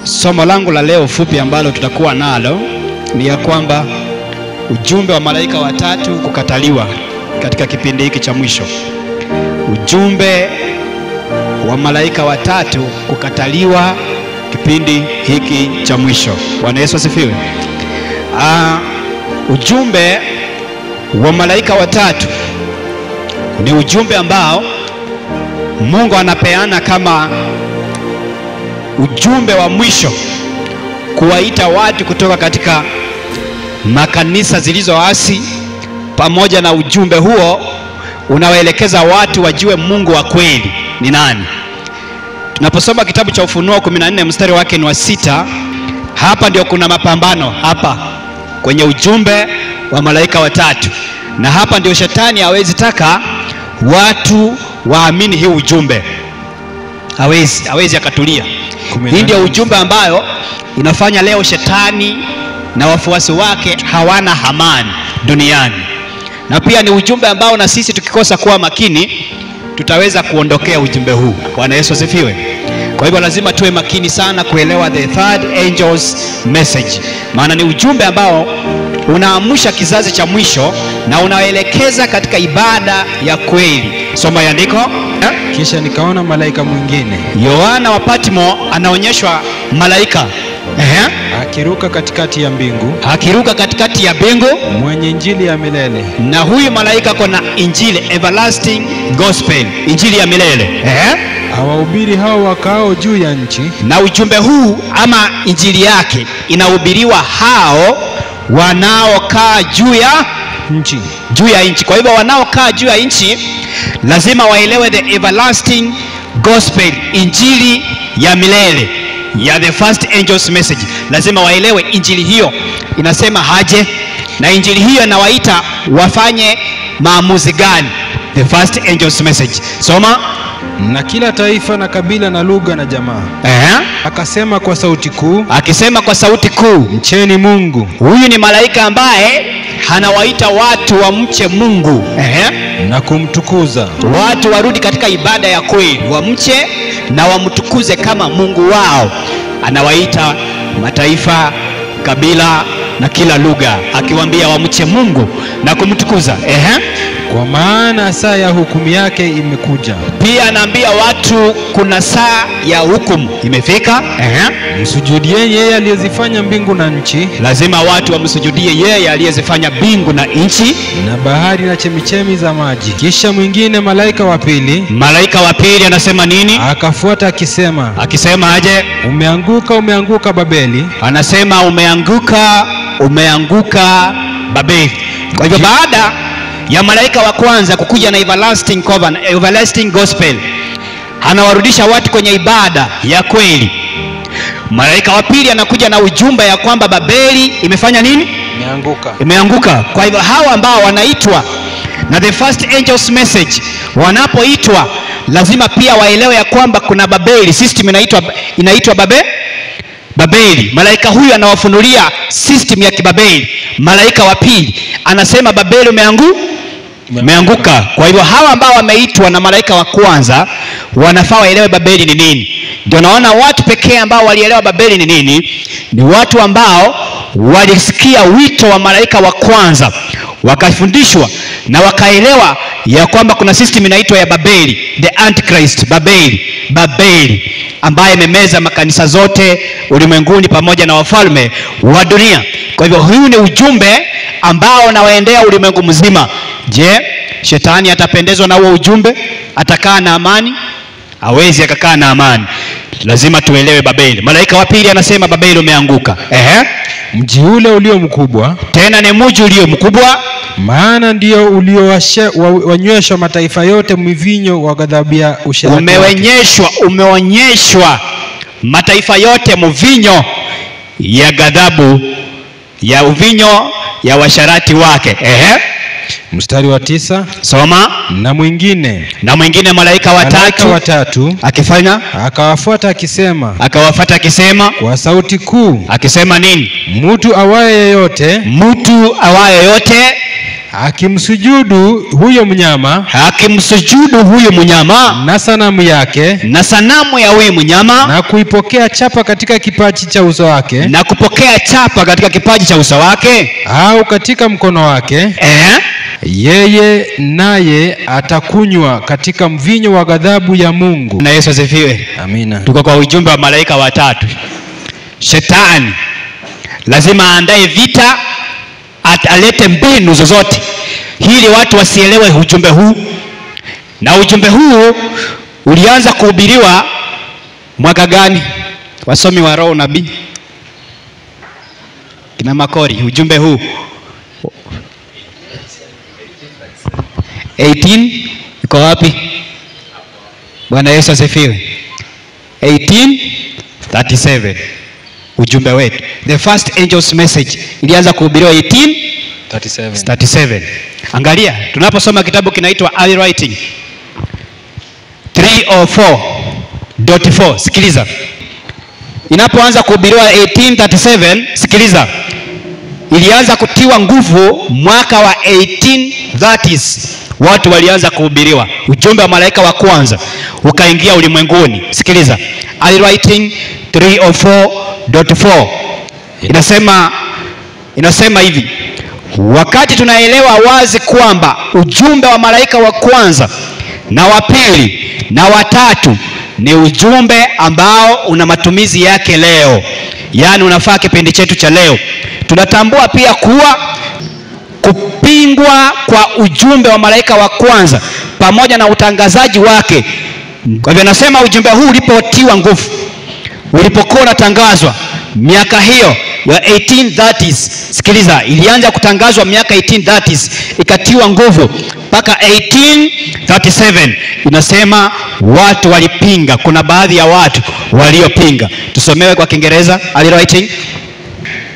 Somo langu la leo fupi ambalo tutakuwa nalo ni ya kwamba ujumbe wa malaika watatu kukataliwa katika kipindi hiki cha mwisho. Ujumbe wa malaika watatu kukataliwa kipindi hiki cha mwisho. Bwana Yesu asifiwe. Ujumbe wa malaika watatu ni ujumbe ambao Mungu anapeana kama ujumbe wa mwisho kuwaita watu kutoka katika makanisa zilizoasi, pamoja na ujumbe huo unawaelekeza watu wajue Mungu wa kweli ni nani. Tunaposoma kitabu cha Ufunuo 14 mstari wake ni wa 6, hapa ndio kuna mapambano hapa kwenye ujumbe wa malaika watatu, na hapa ndio shetani hawezi taka watu waamini hii ujumbe. Hawezi akatulia. Hii ndio ujumbe ambayo inafanya leo shetani na wafuasi wake hawana amani duniani, na pia ni ujumbe ambao na sisi tukikosa kuwa makini tutaweza kuondokea ujumbe huu. Bwana Yesu asifiwe. Kwa hivyo lazima tuwe makini sana kuelewa the third angel's message, maana ni ujumbe ambao unaamsha kizazi cha mwisho na unaelekeza katika ibada ya kweli. Soma andiko. Kisha nikaona malaika mwingine. Yohana wa Patmo anaonyeshwa malaika akiruka katikati ya mbingu. Akiruka katikati ya mbingu, mwenye injili ya milele. Na huyu malaika kuna injili, everlasting gospel, injili ya milele. Awahubiri hao wakao juu ya nchi. Na ujumbe huu ama injili yake inahubiriwa hao wanaokaa juu ya nchi. Juu ya nchi. Kwa hivyo wanaokaa juu ya nchi lazima waelewe the everlasting gospel, injili ya milele ya the first angel's message. Lazima waelewe injili hiyo inasema haje, na injili hiyo inawaita wafanye maamuzi gani. The first angel's message. Soma. Na kila taifa na kabila na lugha na jamaa. Akasema kwa sauti kuu. Akisema kwa sauti kuu, mcheni Mungu. Huyu ni malaika ambaye anawaita watu wamche Mungu na kumtukuza. Watu warudi katika ibada ya kweli, wamche na wamtukuze kama Mungu wao. Anawaita mataifa, kabila na kila lugha, akiwaambia wamche Mungu na kumtukuza. Kwa maana saa ya hukumu yake imekuja. Pia anaambia watu kuna saa ya hukumu imefika. Msujudieni yeye aliyezifanya mbingu na nchi. Lazima watu wamsujudie yeye aliyezifanya mbingu na nchi na bahari na chemichemi za maji. Kisha mwingine malaika wa pili. Malaika wa pili anasema nini? Akafuata akisema. Akisema aje? Umeanguka, umeanguka Babeli. Anasema umeanguka, umeanguka Babeli. Kwa hivyo baada ya malaika wa kwanza kukuja na everlasting covenant, everlasting gospel, anawarudisha watu kwenye ibada ya kweli. Malaika wa pili anakuja na ujumbe ya kwamba Babeli imefanya nini? Imeanguka. Kwa hivyo hawa ambao wanaitwa na the first angel's message, wanapoitwa lazima pia waelewe ya kwamba kuna Babeli, system inaitwa Babeli. Malaika huyu anawafunulia system ya kibabeli. Malaika wa pili anasema Babeli umeanguka. Kwa hivyo hawa ambao wameitwa na malaika wa kwanza wanafaa waelewe Babeli ni nini. Ndio naona watu pekee ambao walielewa Babeli ni nini ni watu ambao walisikia wito wa malaika wa kwanza, wakafundishwa na wakaelewa ya kwamba kuna system inaitwa ya Babeli, the Antichrist, Babeli ambaye imemeza makanisa zote ulimwenguni pamoja na wafalme wa dunia. Kwa hivyo huyu ni ujumbe ambao unawaendea ulimwengu mzima. Je, shetani atapendezwa na huo ujumbe? Atakaa na amani? Hawezi akakaa na amani. Lazima tuelewe Babeli. Malaika wa pili anasema Babeli umeanguka. Mji ule ulio mkubwa. Tena ni mji ulio mkubwa, maana ndio uliowanyweshwa mataifa yote mvinyo wa ghadhabu ya usherati. Umeonyeshwa mataifa yote mvinyo ya ghadhabu ya uvinyo ya washarati wake. Mstari wa 9. Soma. Na mwingine malaika watatu akifanya akawafuata akisema kwa sauti kuu. Akisema nini? Mtu awaye yote akimsujudu huyo mnyama na sanamu yake ya huyo mnyama na kuipokea chapa katika kipaji cha uso wake au katika mkono wake, yeye naye atakunywa katika mvinyo wa ghadhabu ya Mungu. Na Yesu asifiwe. Amina. Tuko kwa ujumbe wa malaika watatu. Shetani lazima aandae vita, alete mbinu zozote ili watu wasielewe ujumbe huu. Na ujumbe huu ulianza kuhubiriwa mwaka gani? Wasomi wa roho nabii kina Makori, ujumbe huu 18 iko wapi? Bwana Yesu asifiwe. 1837 ujumbe wetu, the first angel's message ilianza kuhubiriwa 1837. Angalia, tunaposoma kitabu kinaitwa Early Writing 304.4, sikiliza. Inapoanza kuhubiriwa 1837, sikiliza, ilianza kutiwa nguvu mwaka wa 1830s. Watu walianza kuhubiriwa ujumbe wa malaika wa kwanza ukaingia ulimwenguni. Sikiliza, Early Writing 304.4 inasema hivi: wakati tunaelewa wazi kwamba ujumbe wa malaika wa kwanza na wa pili na wa tatu ni ujumbe ambao una matumizi yake leo, yaani unafaa kipindi chetu cha leo, tunatambua pia kuwa kupingwa kwa ujumbe wa malaika wa kwanza pamoja na utangazaji wake. Kwa hivyo nasema ujumbe huu ulipotiwa nguvu, ulipokuwa unatangazwa miaka hiyo ya 1830s, sikiliza, ilianza kutangazwa miaka 1830s, ikatiwa nguvu mpaka 1837. Inasema watu walipinga, kuna baadhi ya watu waliopinga. Tusomewe kwa Kiingereza. Early Writing.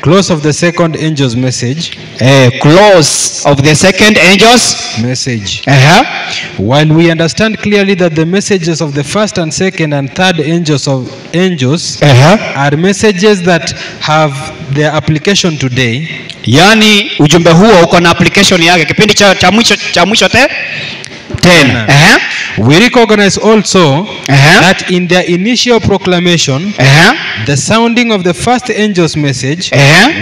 Close of the second angel's message. Close of the second angel's message. While we understand clearly that the messages of the first and second and third angels are messages that have their application today. Yani ujumbe huo uko na application yake kipindi cha mwisho tena. We recognize also that in their initial proclamation, the sounding of the first angel's message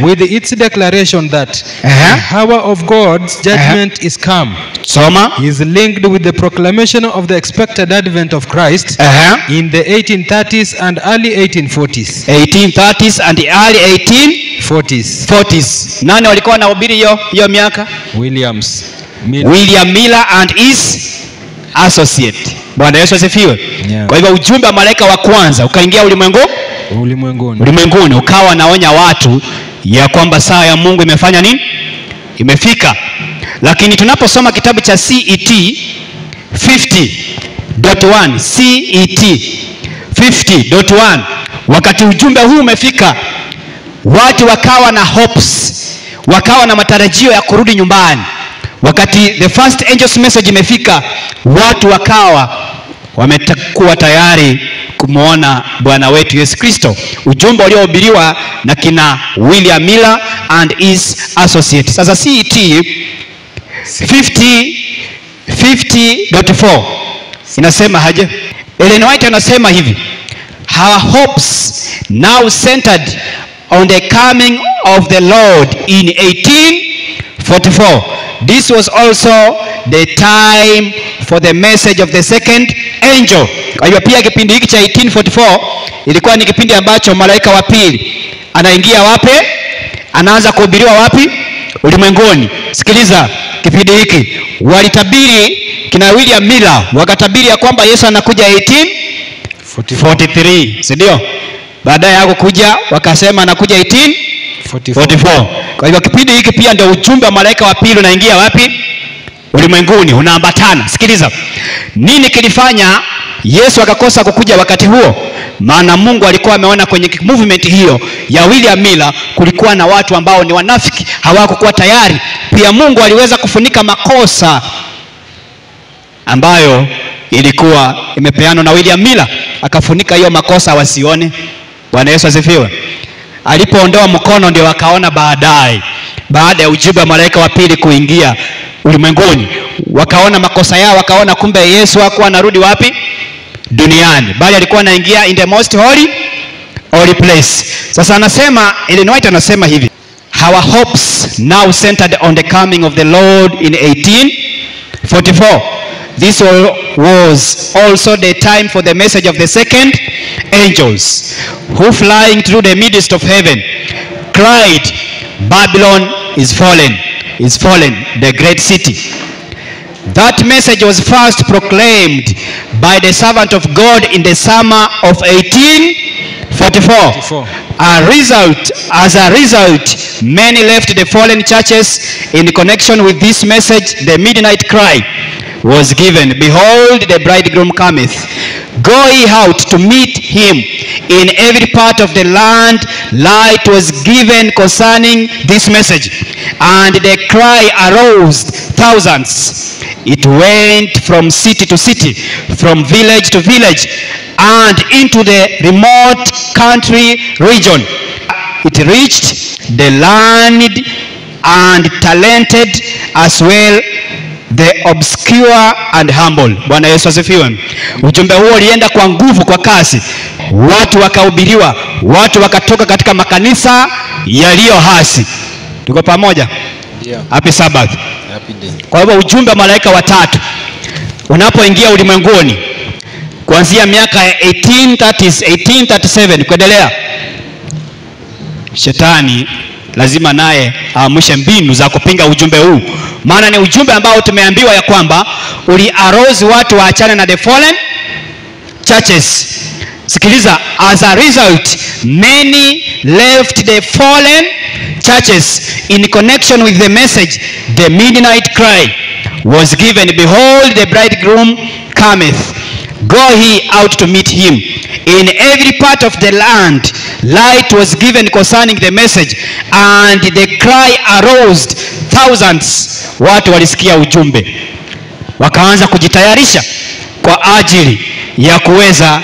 with its declaration that the hour of God's judgment is come is linked with the proclamation of the expected advent of Christ in the 1830s and early 1840s. 1830s and the early 1840s. Nani walikuwa wanahubiri hiyo miaka? William Miller and his associate. Bwana Yesu asifiwe. Kwa hivyo ujumbe wa malaika wa kwanza ukaingia ulimwenguni ukawa naonya watu ya kwamba saa ya Mungu imefanya nini? Imefika. Lakini tunaposoma kitabu cha CET 50.1, CET 50.1, wakati ujumbe huu umefika, watu wakawa na hopes, wakawa na matarajio ya kurudi nyumbani. Wakati the first angel's message imefika, watu wakawa wamekuwa tayari kumuona Bwana wetu Yesu Kristo. Ujumbe uliohubiriwa na kina William Miller and his associates. Sasa CET 50.4 inasema haje? Ellen White anasema hivi: our hopes now centered on the coming of the Lord in 1844. This was also the time for the message of the second angel. Kwa hiyo pia kipindi hiki cha 1844 ilikuwa ni kipindi ambacho malaika wa pili anaingia wapi? Anaanza kuhubiriwa wapi? Ulimwenguni. Sikiliza, kipindi hiki walitabiri, kina William Miller wakatabiri ya kwamba Yesu anakuja 1843, si ndio? Baadaye yako kuja wakasema anakuja 1844. Kwa hivyo kipindi hiki pia ndio ujumbe wa malaika wa pili unaingia wapi? Ulimwenguni, unaambatana. Sikiliza, nini kilifanya Yesu akakosa kukuja wakati huo? Maana Mungu alikuwa ameona kwenye movement hiyo ya William Miller kulikuwa na watu ambao ni wanafiki, hawakuwa tayari. Pia Mungu aliweza kufunika makosa ambayo ilikuwa imepeanwa na William Miller, akafunika hiyo makosa wasione. Bwana Yesu asifiwe. Alipoondoa mkono ndio wakaona baadaye, baada ya ujumbe wa malaika wa pili kuingia, ulimwenguni, wakaona makosa yao, wakaona kumbe Yesu hakuwa anarudi wapi? Duniani, bali alikuwa anaingia in the most holy place. Sasa anasema, Ellen White anasema hivi: our hopes now centered on the coming of the Lord in 1844. This was also the time for the message of the second angels, who flying through the midst of heaven cried, Babylon is fallen, the great city. That message was first proclaimed by the servant of God in the summer of 1844. As a result, many left the fallen churches. In connection with this message, the midnight cry was given, behold, the bridegroom cometh. Go ye out to meet him. In every part of the land light was given concerning this message, and the cry aroused thousands. It went from city to city, from village to village, and into the remote country region. It reached the learned and talented, as well the obscure and humble. Bwana Yesu asifiwe. Ujumbe huo ulienda kwa nguvu, kwa kasi. Watu wakahubiriwa, watu wakatoka katika makanisa yaliyo hasi. Tuko pamoja? Yeah. Happy Sabbath. Happy day. Kwa hivyo ujumbe wa malaika watatu unapoingia ulimwenguni kuanzia miaka ya 1830s, 1837 kuendelea, shetani lazima naye aamshe mbinu za kupinga ujumbe huu. Maana ni ujumbe ambao tumeambiwa ya kwamba uliarozi watu waachane na the fallen churches. Sikiliza, as a result, many left the fallen churches. In connection with the message, the midnight cry was given, behold, the bridegroom cometh. Go ye out to meet him. In every part of the land light was given concerning the message, and the cry aroused thousands. Watu walisikia ujumbe, wakaanza kujitayarisha kwa ajili ya kuweza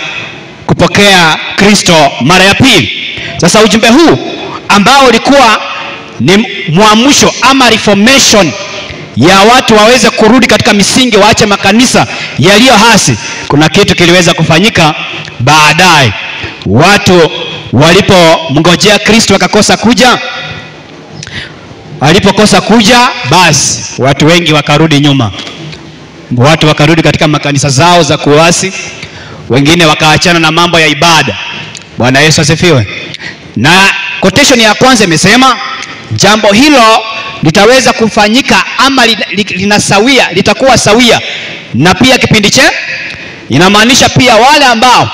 kupokea Kristo mara ya pili. Sasa ujumbe huu ambao ulikuwa ni muamsho ama reformation ya watu waweze kurudi katika misingi, waache makanisa yaliyo hasi, kuna kitu kiliweza kufanyika baadaye. Watu walipomngojea Kristo wakakosa kuja. Walipokosa kuja, basi watu wengi wakarudi nyuma. Watu wakarudi katika makanisa zao za kuasi, wengine wakaachana na mambo ya ibada. Bwana Yesu asifiwe. Na quotation ya kwanza imesema jambo hilo litaweza kufanyika ama linasawia, litakuwa sawia na pia kipindi cha, inamaanisha pia wale ambao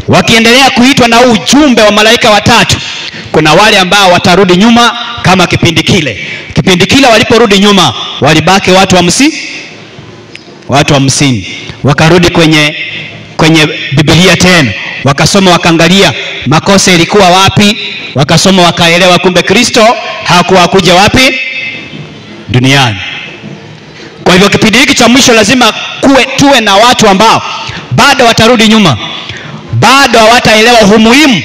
wakiendelea kuitwa na ujumbe wa malaika watatu, kuna wale ambao watarudi nyuma kama kipindi kile. Kipindi kile waliporudi nyuma, walibaki watu 50. Wakarudi kwenye Biblia tena, wakasoma, wakaangalia makosa ilikuwa wapi, wakasoma, wakaelewa kumbe Kristo hakuwa kuja wapi? Duniani. Kwa hivyo kipindi hiki cha mwisho lazima tuwe na watu ambao bado watarudi nyuma, bado hawataelewa umuhimu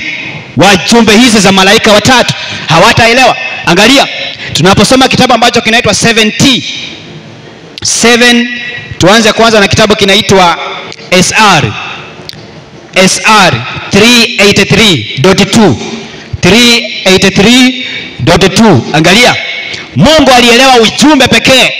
wa jumbe hizi za malaika watatu, hawataelewa. Angalia, tunaposoma kitabu ambacho kinaitwa 7 tuanze kwanza na kitabu kinaitwa SR 383.2 383.2. Angalia, Mungu alielewa ujumbe pekee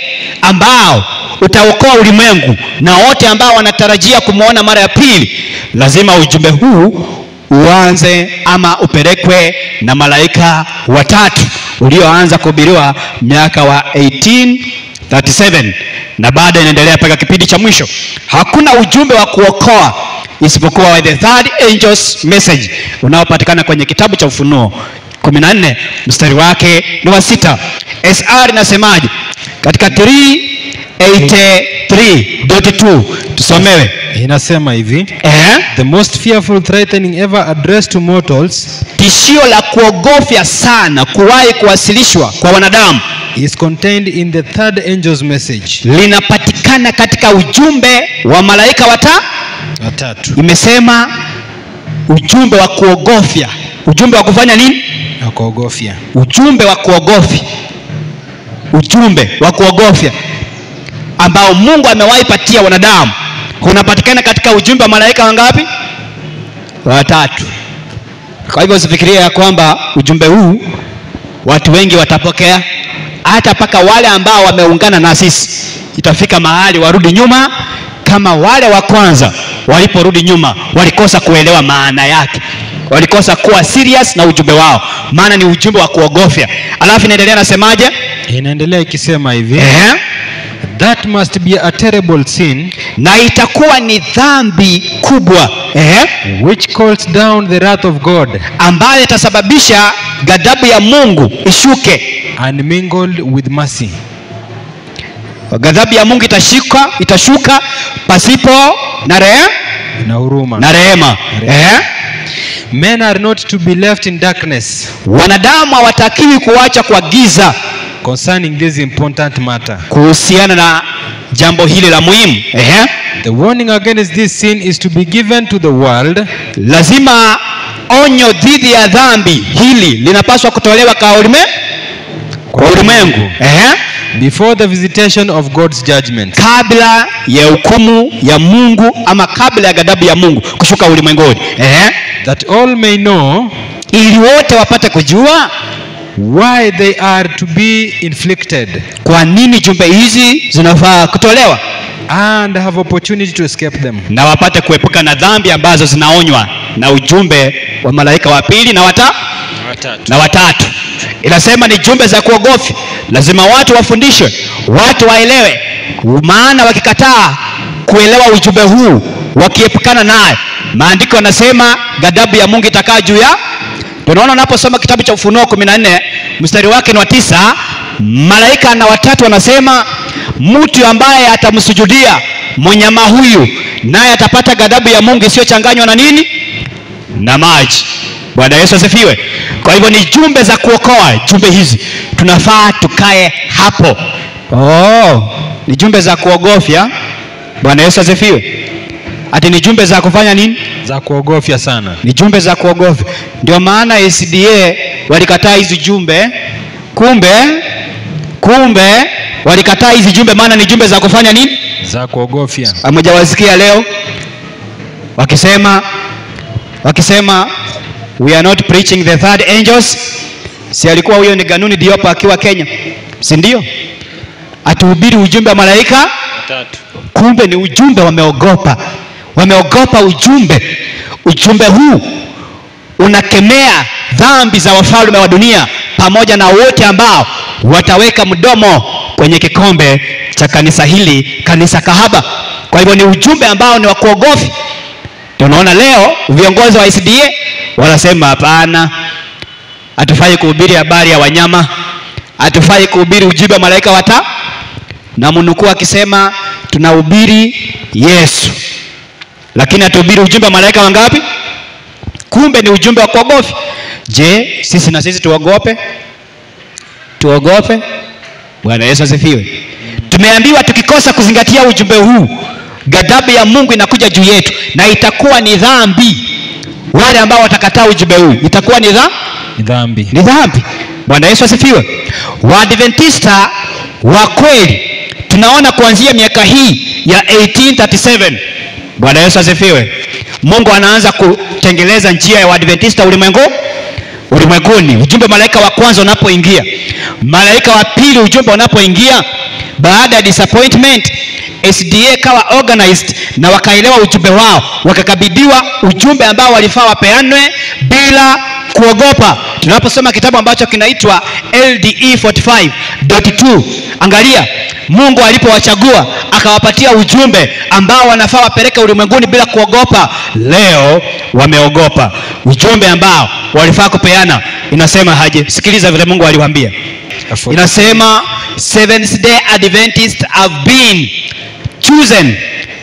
ambao utaokoa ulimwengu na wote ambao wanatarajia kumuona mara ya pili. Lazima ujumbe huu uanze ama upelekwe na malaika watatu ulioanza kuhubiriwa miaka wa 1837 na baada inaendelea mpaka kipindi cha mwisho. Hakuna ujumbe wa kuokoa isipokuwa the third angel's message unaopatikana kwenye kitabu cha Ufunuo 14 mstari wake ni wa 6. SR inasemaje katika 383.2? Tusomewe. Inasema hivi, the most fearful threatening ever addressed to mortals, tishio la kuogofya sana kuwahi kuwasilishwa kwa wanadamu, is contained in the third angel's message, linapatikana katika ujumbe wa malaika watatu. Imesema ujumbe wa kuogofya. Ujumbe wa kufanya nini? Wa kuogofya. Ujumbe wa kuogofya. Ujumbe wa kuogofya. ambao Mungu amewahi patia wanadamu unapatikana katika ujumbe wa malaika wangapi? Watatu. Kwa hivyo usifikirie ya kwamba ujumbe huu watu wengi watapokea, hata paka wale ambao wameungana na sisi itafika mahali warudi nyuma kama wale wa kwanza waliporudi nyuma walikosa kuelewa maana yake, walikosa kuwa serious na ujumbe wao, maana ni ujumbe wa kuogofya. Alafu inaendelea nasemaje? Inaendelea ikisema hivi, that must be a terrible sin, na itakuwa ni dhambi kubwa, which calls down the wrath of God, ambayo itasababisha ghadhabu ya Mungu ishuke, unmingled with mercy. Ghadhabu ya Mungu itashuka pasipo na rehema. Men are not to be left in darkness, wanadamu hawatakiwi kuacha kwa giza concerning this important matter, kuhusiana na jambo hili la muhimu. The warning against this sin is to be given to the world. Lazima onyo dhidi ya dhambi hili linapaswa kutolewa kwa ulimwengu, before the visitation of God's judgment, kabla ya hukumu ya Mungu ama kabla ya ghadhabu ya Mungu kushuka ulimwenguni, that all may know, ili wote wapate kujua why they are to be inflicted, kwa nini jumbe hizi zinafaa kutolewa, and have opportunity to escape them, na wapate kuepuka na dhambi ambazo zinaonywa na ujumbe wa malaika wa pili na watatu. Inasema ni jumbe za kuogofya, lazima watu wafundishwe, watu waelewe, maana wakikataa kuelewa ujumbe huu, wakiepukana naye, maandiko yanasema ghadhabu ya Mungu itakaa juu ya. Tunaona unaposoma kitabu cha Ufunuo 14 mstari wake ni wa 9, malaika na watatu wanasema mtu ambaye atamsujudia mnyama huyu naye atapata ghadhabu ya Mungu isiyochanganywa na nini? Na maji. Bwana Yesu asifiwe. Kwa hivyo ni jumbe za kuokoa. Jumbe hizi tunafaa tukae hapo. Ni jumbe za kuogofya. Bwana Yesu asifiwe. Ati ni jumbe za kufanya nini? Za kuogofya sana. Ni jumbe za kuogofya. Ndio maana SDA walikataa hizi jumbe. Kumbe walikataa hizi jumbe, maana ni jumbe za kufanya nini? Za kuogofya. Hamjawasikia leo wakisema we are not preaching the third angels? Si alikuwa huyo ni Ganuni Diop akiwa Kenya, si ndio? Atuhubiri ujumbe wa malaika tatu. Kumbe ni ujumbe wameogopa ujumbe huu unakemea dhambi za wafalme wa dunia pamoja na wote ambao wataweka mdomo kwenye kikombe cha kanisa hili, kanisa kahaba. Kwa hivyo ni ujumbe ambao ni wa kuogofya. Tunaona leo viongozi wa SDA wanasema hapana, hatufai kuhubiri habari ya wanyama, hatufai kuhubiri ujumbe wa malaika na mnukuu akisema tunahubiri Yesu, lakini hatuhubiri ujumbe wa malaika wangapi? Kumbe ni ujumbe wa kuogofya. Je, sisi na sisi tuogope? Bwana Yesu asifiwe. Tumeambiwa tukikosa kuzingatia ujumbe huu, ghadhabu ya Mungu inakuja juu yetu na itakuwa ni dhambi. Wale ambao watakataa ujumbe huu itakuwa ni dhambi. Bwana Yesu asifiwe. Waadventista wa kweli tunaona kuanzia miaka hii ya 1837, Bwana Yesu asifiwe, Mungu anaanza kutengeleza njia ya Waadventista ulimwenguni. Ujumbe malaika wa kwanza unapoingia, malaika wa pili ujumbe unapoingia, baada ya disappointment SDA kawa organized na wakaelewa ujumbe wao, wakakabidhiwa ujumbe ambao walifaa wapeanwe bila kuogopa. Tunaposoma kitabu ambacho kinaitwa LDE 45.2, angalia Mungu alipowachagua akawapatia ujumbe ambao wanafaa wapeleke ulimwenguni bila kuogopa. Leo wameogopa ujumbe ambao walifaa kupeana. Inasema haje? Sikiliza vile Mungu aliwaambia. Inasema Seventh Day Adventists have been chosen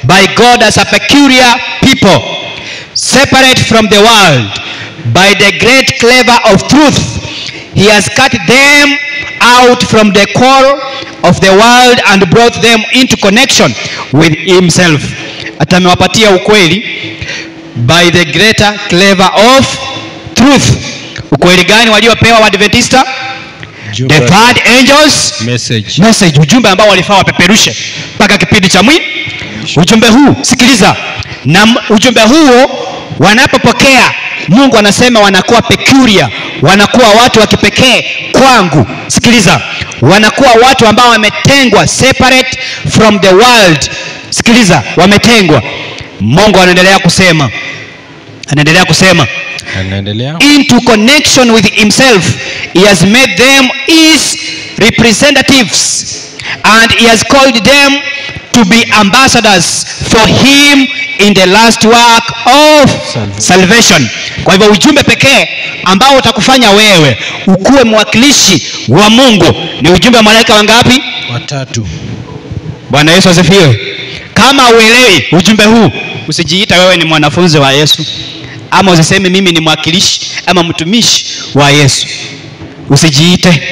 by God as a peculiar people, separate from the world by the great clever of truth. He has cut them out from the core of the world and brought them into connection with himself. Atamewapatia ukweli by the greater clever of truth. Ukweli gani waliopewa Waadventista? The third angel's message. Ujumbe ambao walifaa wapeperushe mpaka kipindi cha mwisho. Ujumbe huu, sikiliza, na ujumbe huo wanapopokea, Mungu anasema wanakuwa peculiar, wanakuwa watu wa kipekee kwangu. Sikiliza, wanakuwa watu ambao wametengwa, separate from the world. Sikiliza, wametengwa. Mungu anaendelea kusema into connection with himself, he has made them his representatives and he has called them to be ambassadors for him in the last work of salvation. Kwa hivyo ujumbe pekee ambao utakufanya wewe ukuwe mwakilishi wa Mungu ni ujumbe wa malaika wangapi? Watatu. Bwana Yesu asifiwe. Kama uelewi ujumbe huu, usijiita wewe ni mwanafunzi wa Yesu, ama usiseme mimi ni mwakilishi ama mtumishi wa Yesu. Usijiite.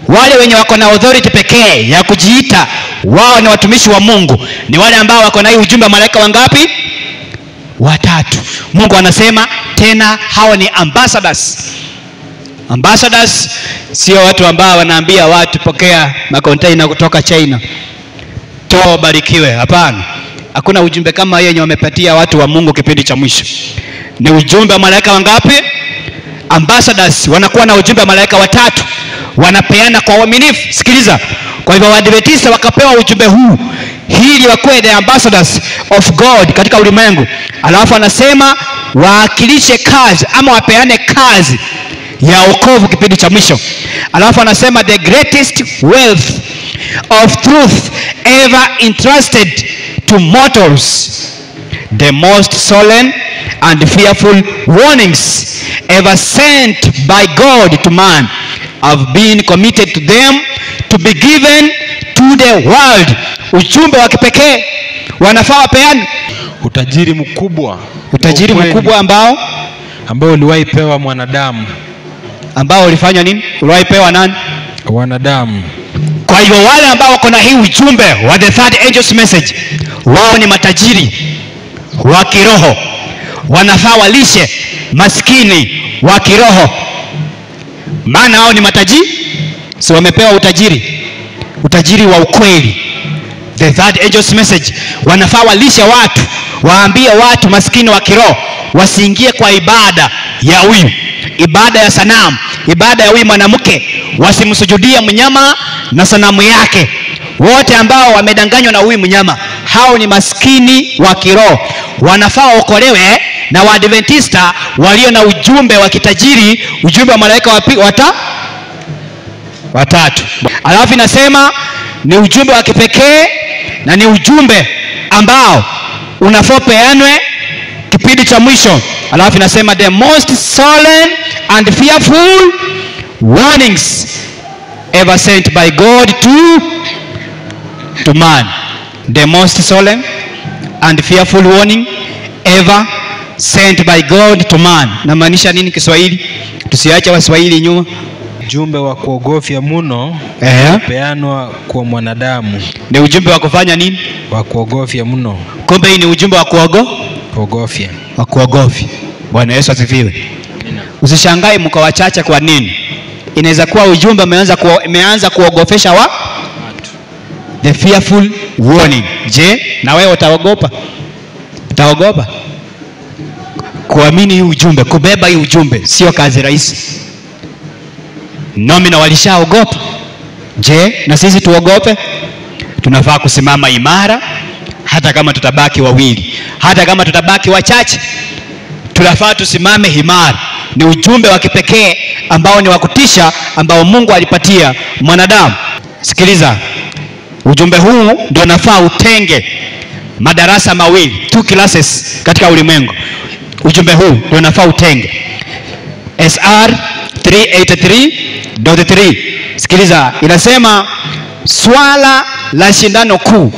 Wale wenye wako na authority pekee ya kujiita wao ni watumishi wa Mungu ni wale ambao wako na hii ujumbe wa malaika wangapi? Watatu. Mungu anasema tena hao ni ambassadors. Ambassadors sio watu ambao wanaambia watu pokea makontaina kutoka China, toa barikiwe. Hapana. Hakuna ujumbe kama hiyo yenye wamepatia watu wa Mungu kipindi cha mwisho. Ni ujumbe wa malaika wangapi? Ambassadors wanakuwa na ujumbe wa malaika watatu, wanapeana kwa uaminifu. Sikiliza, kwa hivyo Waadventista wakapewa ujumbe huu ili wakuwe the ambassadors of God katika ulimwengu. Alafu anasema waakilishe kazi ama wapeane kazi ya wokovu kipindi cha mwisho. Alafu anasema the greatest wealth of truth ever entrusted to mortals, the most solemn and fearful warnings ever sent by God to man have been committed to them to be given to the world. Ujumbe wa kipekee wanafaa wapeane. Utajiri mkubwa ambao uliwahi pewa mwanadamu. Ambao ulifanya nini? Uliwahi pewa nani? Wanadamu. Kwa hivyo wale ambao wako na hii ujumbe wa the third angel's message, wao ni matajiri wa kiroho. Wanafaa walishe maskini wa kiroho, maana hao ni matajiri. So wamepewa utajiri wa ukweli, the third angel's message. Wanafaa walishe watu, waambie watu maskini wa kiroho wasiingie kwa ibada ya huyu, ibada ya sanamu, ibada ya huyu mwanamke, wasimsujudie mnyama na sanamu yake. Wote ambao wamedanganywa na huyu mnyama, hao ni maskini wa kiroho, wanafaa waokolewe na Waadventista walio na ujumbe wa kitajiri, ujumbe wa malaika watatu. Alafu inasema ni ujumbe wa kipekee na ni ujumbe ambao unafaa peanwe kipindi cha mwisho. Alafu inasema the most solemn and fearful warnings ever sent by God to man. The most solemn and fearful warning ever sent by God to man. Namaanisha nini Kiswahili? Tusiache Waswahili nyuma. Ujumbe wa kuogofya mno peanwa kwa mwanadamu. Ni ujumbe wa kufanya nini? Wa kuogofya mno. Kumbe hii ni ujumbe wa kuogofya. Wa kuogofya. Bwana Yesu asifiwe. Usishangae mko wachache kwa nini? Inaweza kuwa ujumbe umeanza kuogofesha watu. The fearful warning. Je, na wewe utaogopa? Utaogopa? Kuamini hii ujumbe, kubeba hii ujumbe sio kazi rahisi. Nomina walishaogopa. Je, na sisi tuogope? Tunafaa kusimama imara hata kama tutabaki wawili, hata kama tutabaki wachache. Tunafaa tusimame imara. Ni ujumbe wa kipekee ambao ni wa kutisha ambao Mungu alipatia mwanadamu. Sikiliza. Ujumbe huu ndio nafaa utenge madarasa mawili, 2 classes katika ulimwengu. Ujumbe huu ndio nafaa utenge. SR 383.3. Sikiliza, inasema swala la shindano kuu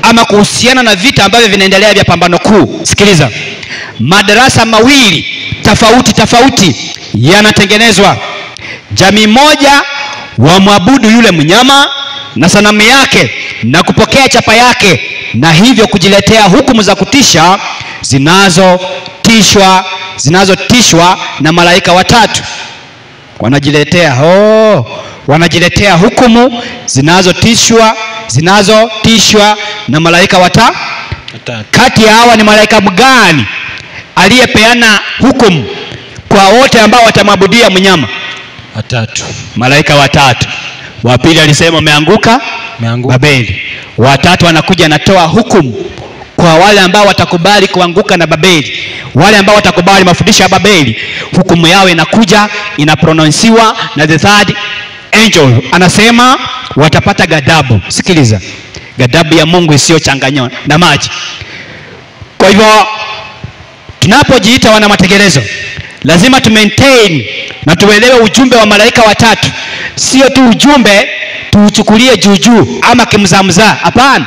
ama kuhusiana na vita ambavyo vinaendelea vya pambano kuu. Sikiliza, madarasa mawili tofauti yanatengenezwa. Jamii moja wamwabudu yule mnyama na sanamu yake na kupokea chapa yake, na hivyo kujiletea hukumu za kutisha zinazotishwa na malaika watatu. wanajiletea hukumu zinazotishwa na malaika watatu. Kati ya hawa ni malaika mgani aliyepeana hukumu kwa wote ambao watamwabudia mnyama? Watatu. Malaika watatu. Wa pili alisema umeanguka Babeli. Watatu anakuja anatoa hukumu kwa wale ambao watakubali kuanguka na Babeli. Wale ambao watakubali mafundisho ya Babeli, hukumu yao inakuja, inaprononsiwa na the third angel. Anasema watapata ghadhabu. Sikiliza, ghadhabu ya Mungu isiyochanganywa na maji. Kwa hivyo tunapojiita wana matekelezo, lazima tu maintain na tuelewe ujumbe wa malaika watatu. Sio tu ujumbe tuuchukulie juu ama kimzamza. Hapana,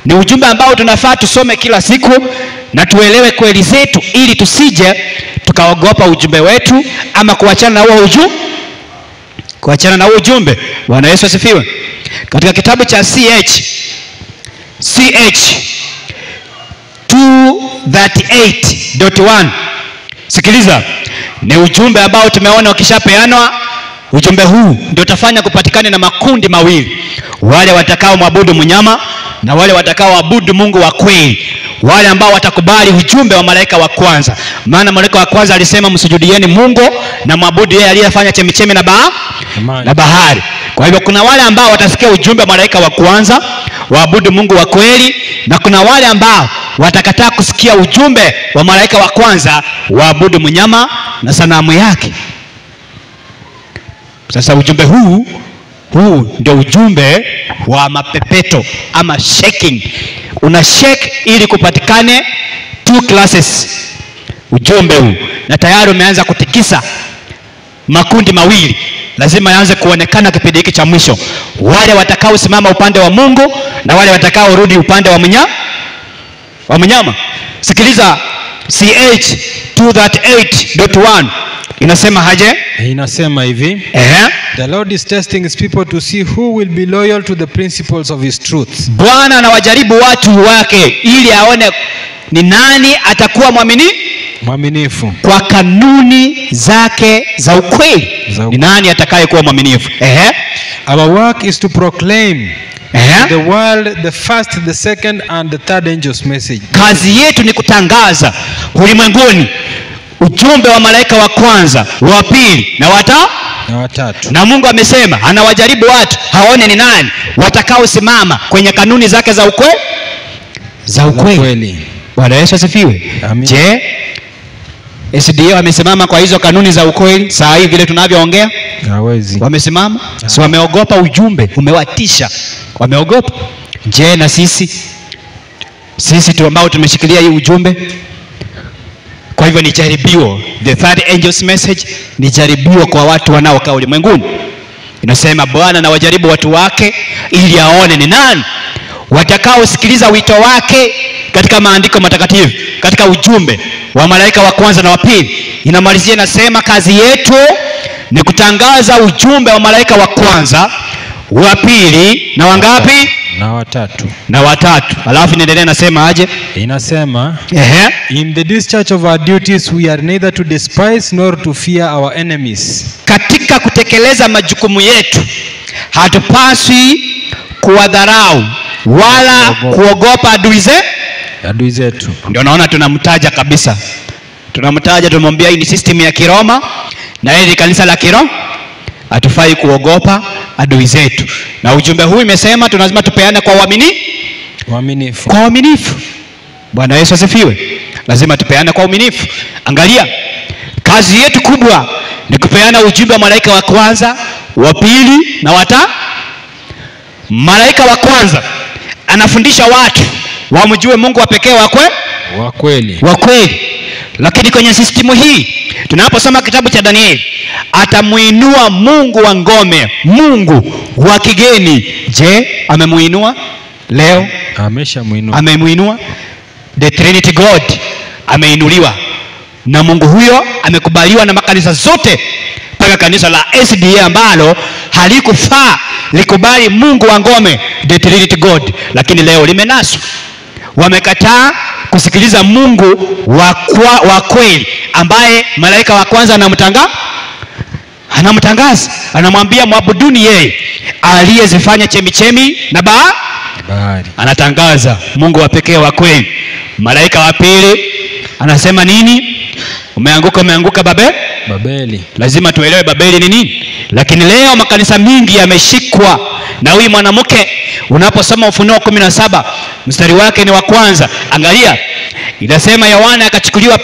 ni ujumbe ambao tunafaa tusome kila siku na tuelewe kweli zetu, ili tusije tukaogopa ujumbe wetu ama kuachana na huo ujumbe. Bwana Yesu asifiwe. Katika kitabu cha CH 238.1, sikiliza, ni ujumbe ambao tumeona ukishapeanwa. Ujumbe huu ndio utafanya kupatikane na makundi mawili: wale watakao mwabudu mnyama na wale watakao abudu Mungu wa kweli, wale ambao watakubali ujumbe wa malaika wa kwanza. Maana malaika wa kwanza alisema msujudieni Mungu na mwabudu yeye aliyefanya chemichemi na bahari. Kwa hivyo kuna wale ambao watasikia ujumbe wa malaika wa kwanza, waabudu Mungu wa kweli, na kuna wale ambao watakataa kusikia ujumbe wa malaika wa kwanza, waabudu mnyama na sanamu yake. Sasa ujumbe huu ndio ujumbe wa mapepeto ama shaking. Una shake ili kupatikane two classes. Ujumbe huu na tayari umeanza kutikisa makundi mawili. Lazima yaanze kuonekana kipindi hiki cha mwisho, wale watakao simama upande wa Mungu na wale watakao rudi upande wa mnyama. Sikiliza, CH 238.1 inasema haje? Inasema hivi, the Lord is testing his people to see who will be loyal to the principles of his truth. Bwana anawajaribu watu wake ili aone ni nani atakuwa mwaminifu kwa kanuni zake za ukweli. Ni nani atakayekuwa mwaminifu? Our work is to proclaim the world the first, the second and the third angel's message. Kazi yetu ni kutangaza ulimwenguni ujumbe wa malaika wa kwanza, wa pili na watatu. Na Mungu amesema anawajaribu watu haone ni nani watakao simama kwenye kanuni zake za ukweli. Bwana Yesu asifiwe. Je, SDA wamesimama kwa hizo kanuni za ukweli saa hii vile tunavyoongea? Hawezi. Wamesimama? Si wameogopa ujumbe, umewatisha. Wameogopa. Je, na sisi tu ambao tumeshikilia hii ujumbe? Kwa hivyo ni jaribio. The third angel's message ni jaribio kwa watu wanaokaa ulimwenguni. Inasema Bwana na wajaribu watu wake ili aone ni nani watakao sikiliza wito wake katika maandiko matakatifu, katika ujumbe wa malaika wa kwanza na wa pili. Inamalizia inasema kazi yetu ni kutangaza ujumbe wa malaika wa kwanza, wa pili na wangapi? Na watatu. Alafu inaendelea nasema aje? Inasema in the discharge of our duties we are neither to despise nor to fear our enemies. Katika kutekeleza majukumu yetu hatupaswi kuwadharau wala kuogopa adui zetu. Ndio naona tunamtaja kabisa. Tumwambia hii ni system ya Kiroma na hili kanisa la Kiroma. Hatufai kuogopa adui zetu. Na ujumbe huu imesema tunazima tupeane kwa uaminifu. Bwana Yesu asifiwe. Lazima tupeane kwa uaminifu. Angalia, kazi yetu kubwa ni kupeana ujumbe wa malaika wa kwanza, wa pili na watatu. Malaika wa kwanza anafundisha watu wamjue Mungu wa pekee wa kweli. Lakini kwenye sistimu hii tunaposoma kitabu cha Danieli, atamuinua Mungu wa ngome, Mungu wa kigeni. Je, amemuinua leo? Amemuinua. The Trinity God ameinuliwa, na Mungu huyo amekubaliwa na makanisa zote, mpaka kanisa la SDA ambalo halikufaa likubali Mungu wa ngome, the Trinity God, lakini leo limenaswa. Wamekataa kusikiliza Mungu wa kweli ambaye malaika wa kwanza anamtangaza, anamwambia mwabuduni yeye aliyezifanya chemichemi na bahari. Anatangaza Mungu wa pekee wa kweli. Malaika wa pili anasema nini? Umeanguka Babeli. Lazima tuelewe Babeli ni nini. Lakini leo makanisa mingi yameshikwa na huyu mwanamke. Unaposoma Ufunuo 17 mstari wake ni wa kwanza, angalia inasema Yohana akachukuliwa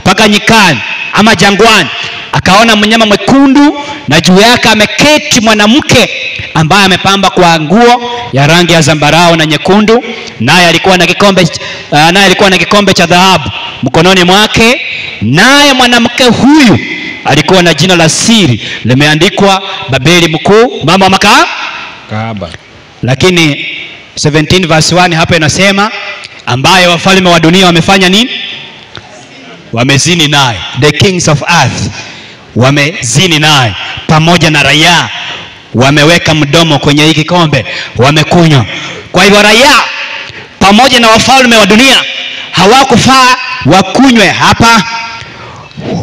paka nyikani ama jangwani, akaona mnyama mwekundu na juu yake ameketi mwanamke ambaye amepamba kwa nguo ya rangi ya zambarau na nyekundu, naye alikuwa na kikombe cha dhahabu mkononi mwake. Naye mwanamke huyu alikuwa na jina la siri limeandikwa Babeli mkuu, mama wa makahaba. Lakini 17 verse 1 hapa inasema ambaye wafalme wa dunia wamefanya nini? Wamezini naye. The kings of earth wamezini naye pamoja na raia, wameweka mdomo kwenye hiki kikombe, wamekunywa. Kwa hivyo raia pamoja na wafalme wa dunia hawakufaa wakunywe hapa,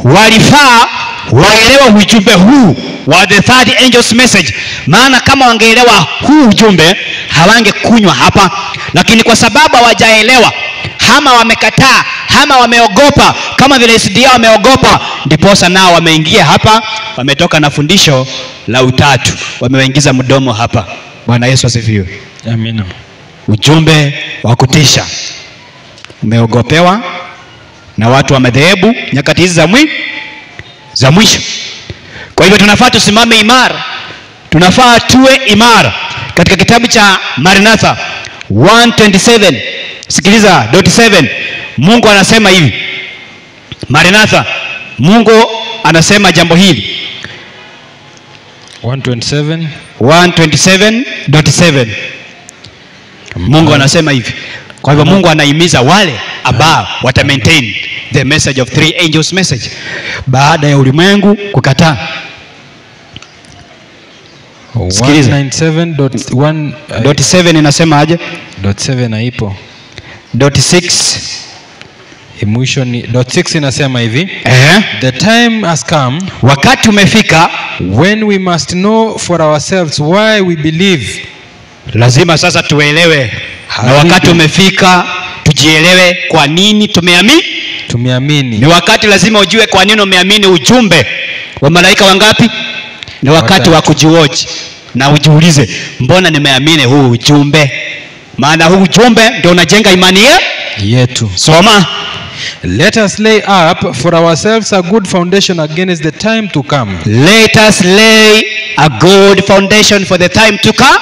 walifaa waelewa ujumbe huu wa the third angel's message. Maana kama wangeelewa huu ujumbe hawangekunywa hapa, lakini kwa sababu hawajaelewa ama wamekataa ama wameogopa kama vile SDA wameogopa, ndiposa nao wameingia hapa, wametoka na fundisho la utatu, wameingiza mdomo hapa. Bwana Yesu asifiwe. Amina. Ujumbe wa kutisha umeogopewa na watu wa madhehebu nyakati hizi za mwisho. Kwa hivyo tunafaa tusimame imara, tunafaa tuwe imara. Katika kitabu cha Maranatha 1:27, sikiliza .7, Mungu anasema hivi. Maranatha, Mungu anasema jambo hili 127.7. Mungu anasema hivi. Kwa hivyo Mungu anahimiza wale ambao wata maintain the message of three angels message baada ya ulimwengu kukataa. 197.1 inasema aje? .7 haipo. .6 mwisho ni .6 inasema hivi. The time has come, wakati umefika, when we must know for ourselves why we believe. Lazima sasa tuelewe. Na wakati umefika tujielewe kwa nini tumeamini. Ni wakati lazima ujue kwa nini umeamini ujumbe wa malaika wangapi. Ni wakati wa kujihoji na ujiulize, mbona nimeamini huu ujumbe? Maana huu ujumbe ndio unajenga imani yetu. Soma. Let us lay up for ourselves a good foundation against the time to come. Let us lay a good foundation for the time to come.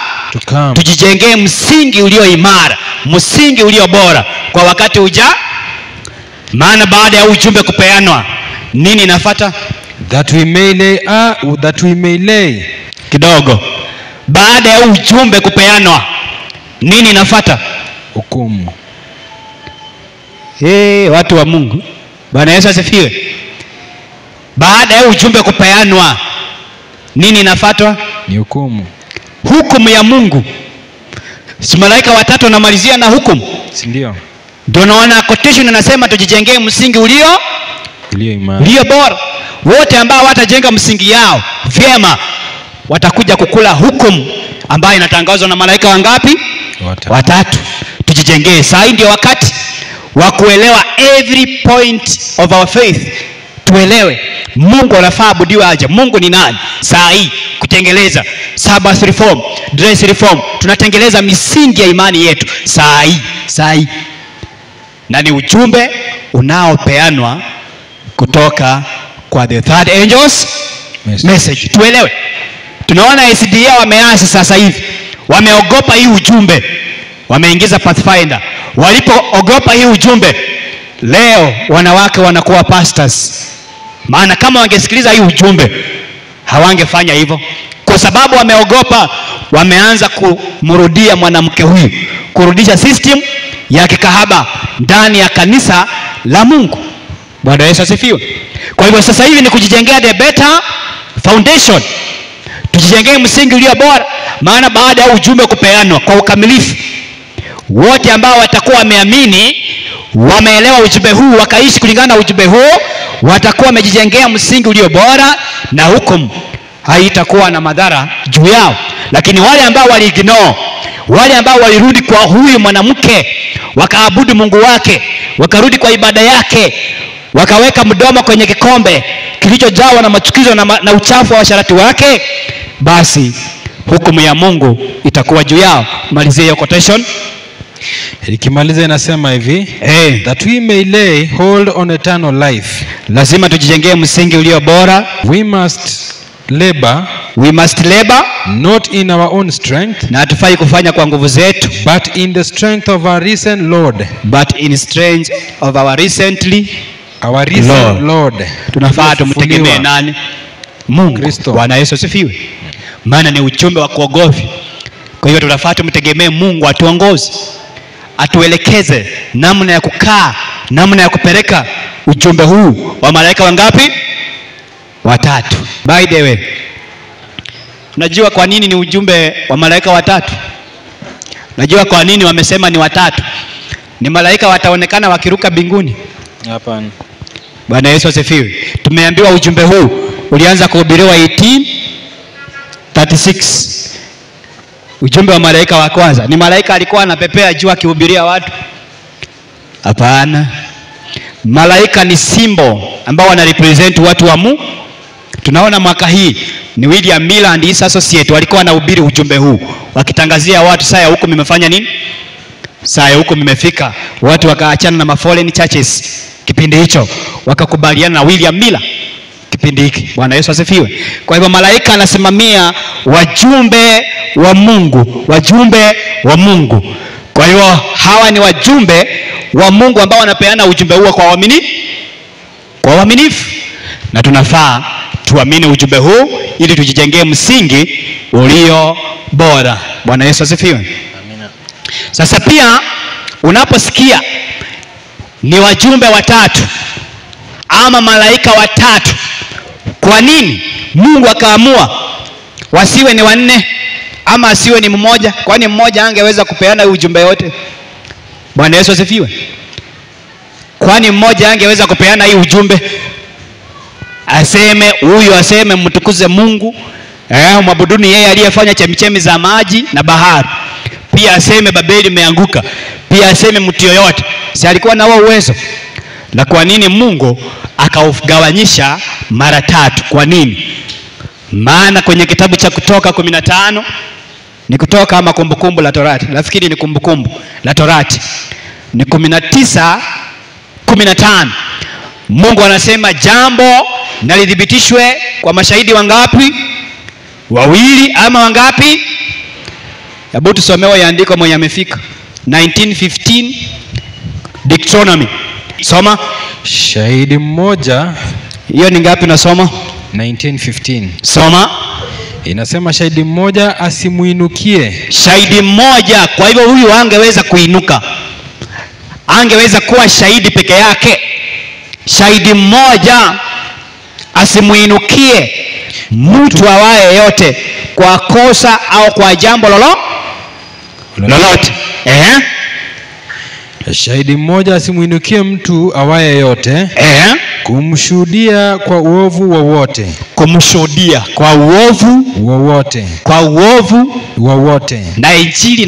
Tujijengee msingi ulio imara, msingi ulio bora kwa wakati uja. Maana baada ya ujumbe kupeanwa, nini inafuata? That we may lay kidogo. Baada ya ujumbe kupeanwa, nini inafuata? Hukumu. Watu wa Mungu, Bwana Yesu asifiwe. Baada ya ujumbe kupeanwa, nini inafuata? Ni hukumu. Hukumu ya Mungu. Si malaika watatu wanamalizia na hukumu? Si ndio? Ndio naona quotation inasema tujijengee msingi ulio imara, ulio bora. Wote ambao watajenga msingi yao vyema watakuja kukula hukumu ambayo inatangazwa na malaika wangapi? Watatu. Tujijengee. Sasa ndio wakati wa kuelewa every point of our faith. Tuelewe Mungu anafaa abudiwe aje, Mungu ni nani. Saa hii kutengeleza Sabbath reform, dress reform, tunatengeleza misingi ya imani yetu saa hii. Na ni ujumbe unaopeanwa kutoka kwa the third angels message. Tuelewe. Tunaona SDA wameasi sasa hivi, wameogopa hii ujumbe, wameingiza Pathfinder. Walipoogopa hii ujumbe, leo wanawake wanakuwa pastors. Maana kama wangesikiliza hii ujumbe hawangefanya hivyo. Kwa sababu wameogopa, wameanza kumrudia mwanamke huyu, kurudisha system ya kikahaba ndani ya kanisa la Mungu. Bwana Yesu asifiwe. Kwa hivyo sasa hivi ni kujijengea the better foundation. Tujijengee msingi ulio bora, maana baada ya ujumbe kupeanwa kwa ukamilifu, wote ambao watakuwa wameamini, wameelewa ujumbe huu, wakaishi kulingana na ujumbe huu, watakuwa wamejijengea msingi ulio bora na hukumu haitakuwa na madhara juu yao. Lakini wale ambao waliignore, wale ambao walirudi kwa huyu mwanamke, wakaabudu Mungu wake, wakarudi kwa ibada yake, wakaweka mdomo kwenye kikombe kilichojawa na machukizo na uchafu wa washarati wake, basi hukumu ya Mungu itakuwa juu yao. Malizia hiyo quotation. Ikimaliza inasema hivi, that we may lay hold on eternal life. Lazima tujijengee msingi ulio bora. We must labor not in our own strength, na hatufai kufanya kwa nguvu zetu, but in the strength of our risen Lord. Lord. Tunafaa tumtegemee nani? Mungu Kristo. Bwana Yesu asifiwe. Maana ni ujumbe wa kuogofya. Kwa hiyo tunafaa tumtegemee Mungu atuongoze, atuelekeze namna ya kukaa, namna ya kupeleka ujumbe huu wa malaika wangapi? 3. By the way, unajua kwa nini ni ujumbe wa malaika 3? Unajua kwa nini wamesema ni 3? Ni malaika wataonekana wakiruka mbinguni? Hapana. Bwana Yesu asifiwe. Tumeambiwa ujumbe huu ulianza kuhubiriwa 1836. Ujumbe wa malaika wa kwanza. Ni malaika alikuwa anapepea juu akihubiria watu? Hapana. Malaika ni symbol ambao wana represent watu wa Mungu. Tunaona mwaka hii ni William Miller and his associate walikuwa wanahubiri ujumbe huu, wakitangazia watu saa ya huko imefanya nini? Saa ya huko imefika. Watu wakaachana na foreign churches kipindi hicho, wakakubaliana na William Miller kipindi hiki. Bwana Yesu asifiwe. Kwa hivyo malaika anasimamia wajumbe wa Mungu, wajumbe wa Mungu. Kwa hivyo hawa ni wajumbe wa Mungu ambao wanapeana ujumbe huo kwa uaminifu, na tunafaa tuamini ujumbe huu ili tujijengee msingi ulio bora. Bwana Yesu asifiwe. Amina. Sasa pia unaposikia ni wajumbe 3 ama malaika 3, kwa nini Mungu akaamua wasiwe ni 4 ama asiwe ni mmoja? Kwani mmoja angeweza kupeana ujumbe wote? Bwana Yesu asifiwe. Kwani mmoja angeweza kupeana hii ujumbe? Aseme huyu, aseme mtukuze Mungu, mwabuduni yeye aliyefanya chemichemi za maji na bahari. Pia aseme Babeli imeanguka. Pia aseme mtu yoyote. Si alikuwa na uwezo? Na kwa nini Mungu akaugawanyisha mara 3? Kwa nini? Maana kwenye kitabu cha Kutoka 15, ni Kutoka ama Kumbukumbu la Torati? Nafikiri ni Kumbukumbu la Torati. Ni 19:15. Mungu anasema jambo na lidhibitishwe kwa mashahidi wangapi? 2 ama wangapi? Hebu tusomewe andiko mwenye amefika. 19:15 Deuteronomy. Soma. Shahidi mmoja. Hiyo ni ngapi nasoma? 19:15. Soma. Inasema shahidi mmoja asimuinukie. Shahidi mmoja. Kwa hivyo huyu angeweza kuinuka, angeweza kuwa shahidi peke yake. Shahidi mmoja asimuinukie mtu awaye yote kwa kosa au kwa jambo lolote. Shahidi mmoja asimuinukie mtu awaye yote kumshuhudia kwa uovu wowote. Kumshuhudia kwa uovu wowote. Kwa uovu wowote. Na Injili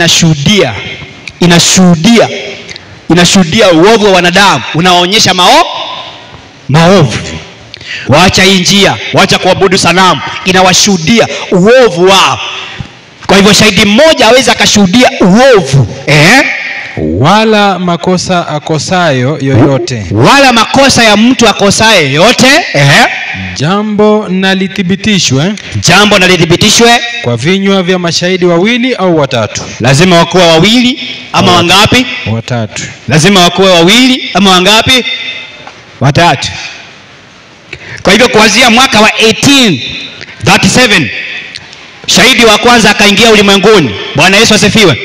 inashuhudia uovu wa wanadamu, unaonyesha maovu. Waacha hii njia, waacha kuabudu sanamu, inawashuhudia uovu wao. Kwa hivyo shahidi mmoja aweza akashuhudia uovu. Wala makosa akosayo yoyote. Wala makosa ya mtu akosaye yote. Jambo na lithibitishwe kwa vinywa vya mashahidi 2 au 3. Lazima wakuwe 2 ama wangapi? 3. Lazima wakuwe 2 ama wangapi? 3. Kwa hivyo kuanzia mwaka wa 1837 shahidi wa kwanza akaingia ulimwenguni. Bwana Yesu asifiwe.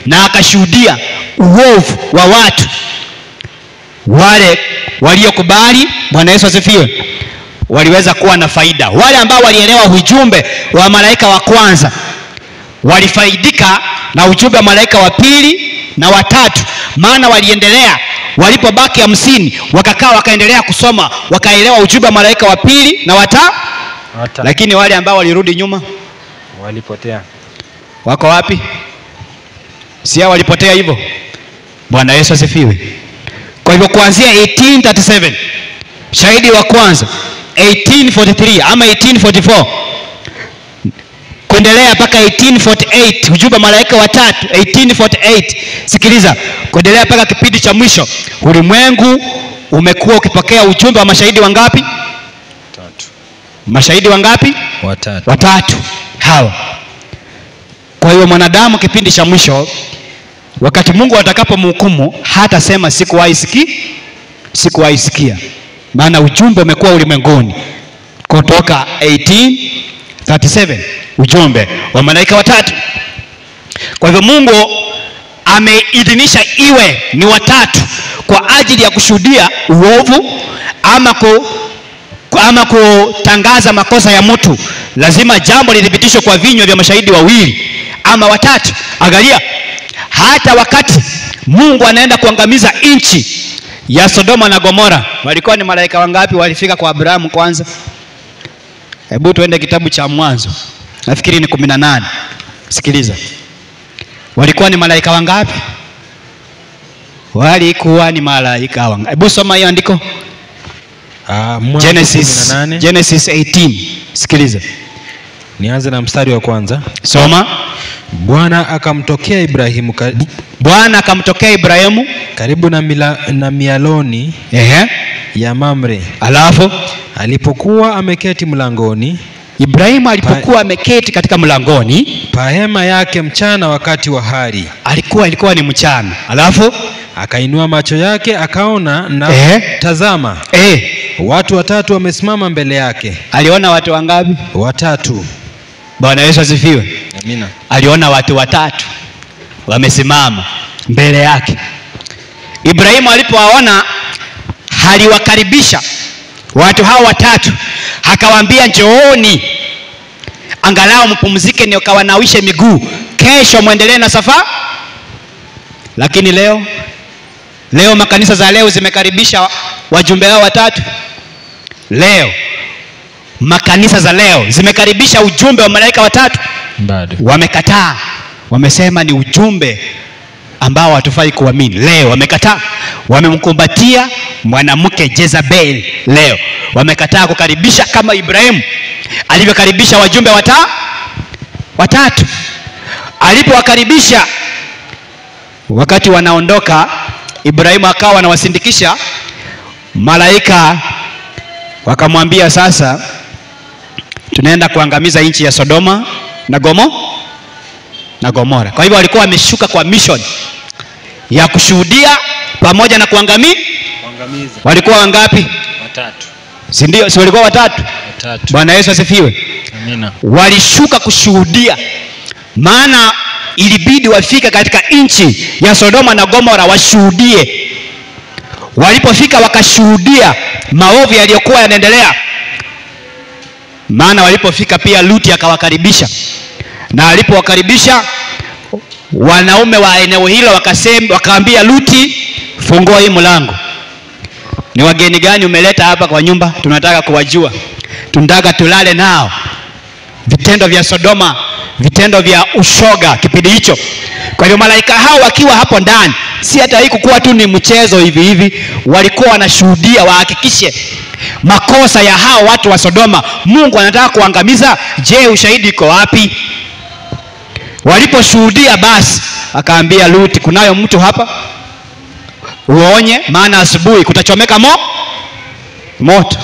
Na akashuhudia uovu wa watu. Wale waliokubali, Bwana Yesu asifiwe, waliweza kuwa na faida. Wale ambao walielewa ujumbe wa malaika wa kwanza walifaidika na ujumbe wa malaika wa 2 na wa 3. Maana waliendelea, walipobaki 50 wakakaa wakaendelea kusoma, wakaelewa ujumbe wa malaika wa 2 na Lakini wale ambao walirudi nyuma walipotea. Wako wapi? Si hao walipotea hivyo? Bwana Yesu asifiwe. Kwa hivyo kuanzia 1837 shahidi wa kwanza, 1843 ama 1844 kuendelea mpaka 1848 ujumbe malaika watatu 1848. Sikiliza, kuendelea mpaka kipindi cha mwisho ulimwengu umekuwa ukipokea ujumbe wa mashahidi wangapi? Watatu. Mashahidi wangapi? Watatu. Hawa. Kwa hiyo mwanadamu kipindi cha mwisho, wakati Mungu atakapomhukumu, hata sema sikuwahi sikia, maana ujumbe umekuwa ulimwenguni kutoka 1837, ujumbe wa malaika watatu. Kwa hivyo Mungu ameidhinisha iwe ni watatu kwa ajili ya kushuhudia uovu ama kutangaza makosa ya mtu. Lazima jambo lidhibitishwe kwa vinywa vya mashahidi wawili ama watatu. Angalia, hata wakati Mungu anaenda kuangamiza nchi ya Sodoma na Gomora, walikuwa ni malaika wangapi walifika kwa Abrahamu kwanza? Hebu tuende kitabu cha Mwanzo, nafikiri ni 18. Sikiliza, walikuwa ni malaika wangapi? Walikuwa ni malaika wangapi? Hebu soma hiyo andiko. Genesis 18. Sikiliza, nianze na mstari wa kwanza. Soma. Bwana akamtokea Ibrahimu karibu na mialoni ya Mamre. Alafu alipokuwa ameketi mlangoni, Ibrahimu alipokuwa ameketi katika mlangoni pa hema yake mchana wakati wa hari. Ilikuwa ni mchana. Alafu akainua macho yake akaona na tazama, watu watatu wamesimama mbele yake. Aliona watu wangapi? Watatu. Bwana Yesu asifiwe. Amina. Aliona watu watatu wamesimama mbele yake. Ibrahimu alipowaona, aliwakaribisha watu hao watatu, akawaambia njooni angalau mpumzike nikawanawishe miguu, kesho muendelee na safari. Lakini leo makanisa za leo zimekaribisha wajumbe hao watatu. Leo makanisa za leo zimekaribisha ujumbe wa malaika watatu? Bado wamekataa. Wamesema ni ujumbe ambao hatufai kuamini. Leo wamekataa. Wamemkumbatia mwanamke Jezebel. Leo wamekataa kukaribisha kama Ibrahimu alivyokaribisha wajumbe watatu. Alipowakaribisha, wakati wanaondoka, Ibrahimu akawa anawasindikisha. Malaika wakamwambia, sasa tunaenda kuangamiza nchi ya Sodoma na Gomora. Kwa hivyo walikuwa wameshuka kwa mission ya kushuhudia pamoja na kuangamiza. Walikuwa wangapi? Watatu. Si ndio? Si walikuwa watatu? Bwana Yesu asifiwe. Amina. Walishuka kushuhudia, maana ilibidi wafika katika nchi ya Sodoma na Gomora washuhudie. Walipofika wakashuhudia maovu yaliyokuwa yanaendelea. Maana walipofika pia Luti akawakaribisha, na alipowakaribisha wanaume wa eneo hilo wakaambia Luti, fungua hii mlango. Ni wageni gani umeleta hapa kwa nyumba? Tunataka kuwajua, tunataka tulale nao. Vitendo vya Sodoma, vitendo vya ushoga kipindi hicho. Kwa hiyo malaika hao wakiwa hapo ndani, si hata hii kukuwa tu ni mchezo hivi, walikuwa wanashuhudia wahakikishe makosa ya hao watu wa Sodoma. Mungu anataka kuangamiza. Je, ushahidi iko wapi? Waliposhuhudia, basi akaambia Luti, kunayo mtu hapa, uonye, maana asubuhi kutachomeka moto.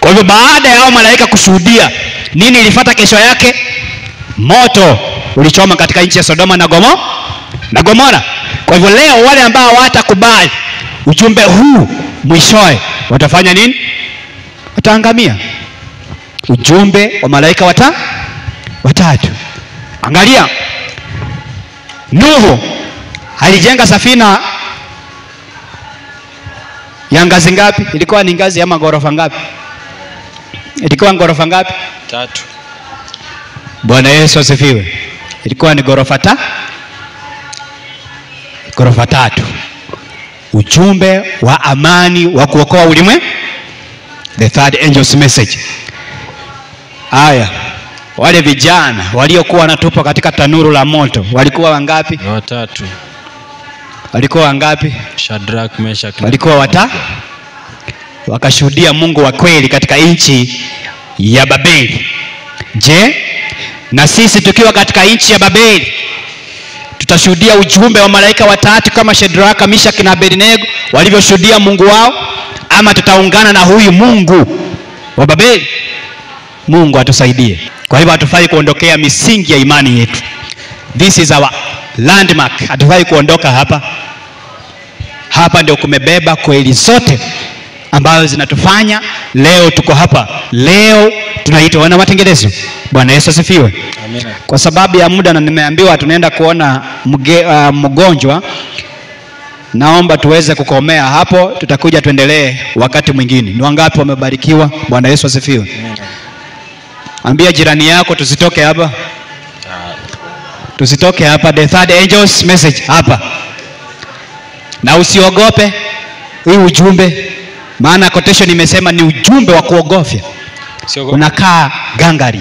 Kwa hivyo baada ya hao malaika kushuhudia, nini ilifuata kesho yake? Moto ulichoma katika nchi ya Sodoma na Gomora. Kwa hivyo leo wale ambao hawatakubali ujumbe huu, mwishowe watafanya nini? Wataangamia. Ujumbe wa malaika watatu. Angalia, Nuhu alijenga safina ya ngazi ngapi? Ilikuwa ni ngazi ama ghorofa ngapi? Ilikuwa ghorofa ngapi? 3. Bwana Yesu asifiwe. Ilikuwa ni ghorofa 3. Ujumbe wa amani wa kuokoa ulimwengu, the third angel's message. Haya, wale vijana waliokuwa wanatupa katika tanuru la moto walikuwa wangapi? Watatu. Walikuwa wangapi? Shadrach, Meshach, walikuwa watatu. Wakashuhudia Mungu wa kweli katika nchi ya Babeli. Je, na sisi tukiwa katika nchi ya Babeli tutashuhudia ujumbe wa malaika watatu kama Shadrach, Meshach na Abednego walivyoshuhudia Mungu wao, ama tutaungana na huyu Mungu wa Babeli? Mungu atusaidie. Kwa hivyo hatufai kuondokea misingi ya imani yetu. This is our landmark. Hatufai kuondoka hapa. Hapa ndio kumebeba kweli zote ambazo zinatufanya leo tuko hapa. Leo tunaitwa wana matengenezo. Bwana Yesu asifiwe. Amen. Kwa sababu ya muda na nimeambiwa tunaenda kuona mgonjwa, naomba tuweze kukomea hapo, tutakuja tuendelee wakati mwingine. Ni wangapi wamebarikiwa? Bwana Yesu asifiwe. Amen. Ambia jirani yako tusitoke hapa. Tusitoke hapa. The third angel's message hapa. Na usiogope hii ujumbe, maana quotation imesema ni ujumbe wa kuogofya. Unakaa gangari,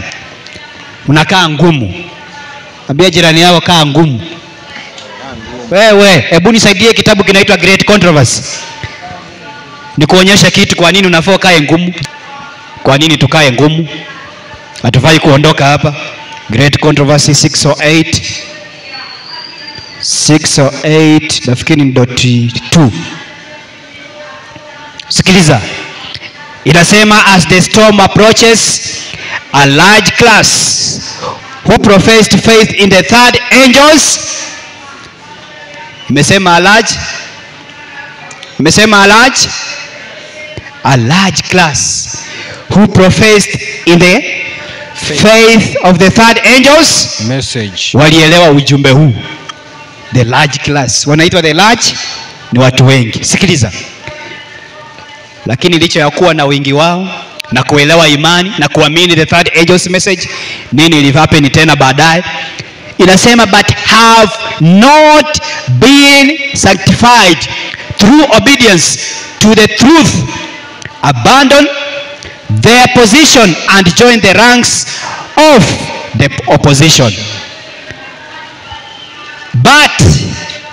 unakaa ngumu. Ambia jirani yako kaa ngumu. Wewe, hebu nisaidie kitabu kinaitwa Great Controversy. Nikuonyesha kitu kwa nini unafaa kae ngumu. Kwa nini tukae ngumu? Hatufai kuondoka hapa. Great Controversy 608. 608 nafikiri ni .2. Sikiliza. Inasema as the storm approaches, a large class who professed faith in the third angels. Imesema a large. Imesema a large. A large class who professed in the faith of the third angels message. Walielewa ujumbe huu. The large class. Wanaitwa the large, ni watu wengi. Sikiliza. Lakini licha ya kuwa na wingi wao na kuelewa imani na kuamini the third angels message, nini ilihappen tena baadaye? Inasema but have not been sanctified through obedience to the truth, abandon their position and join the ranks of the opposition. But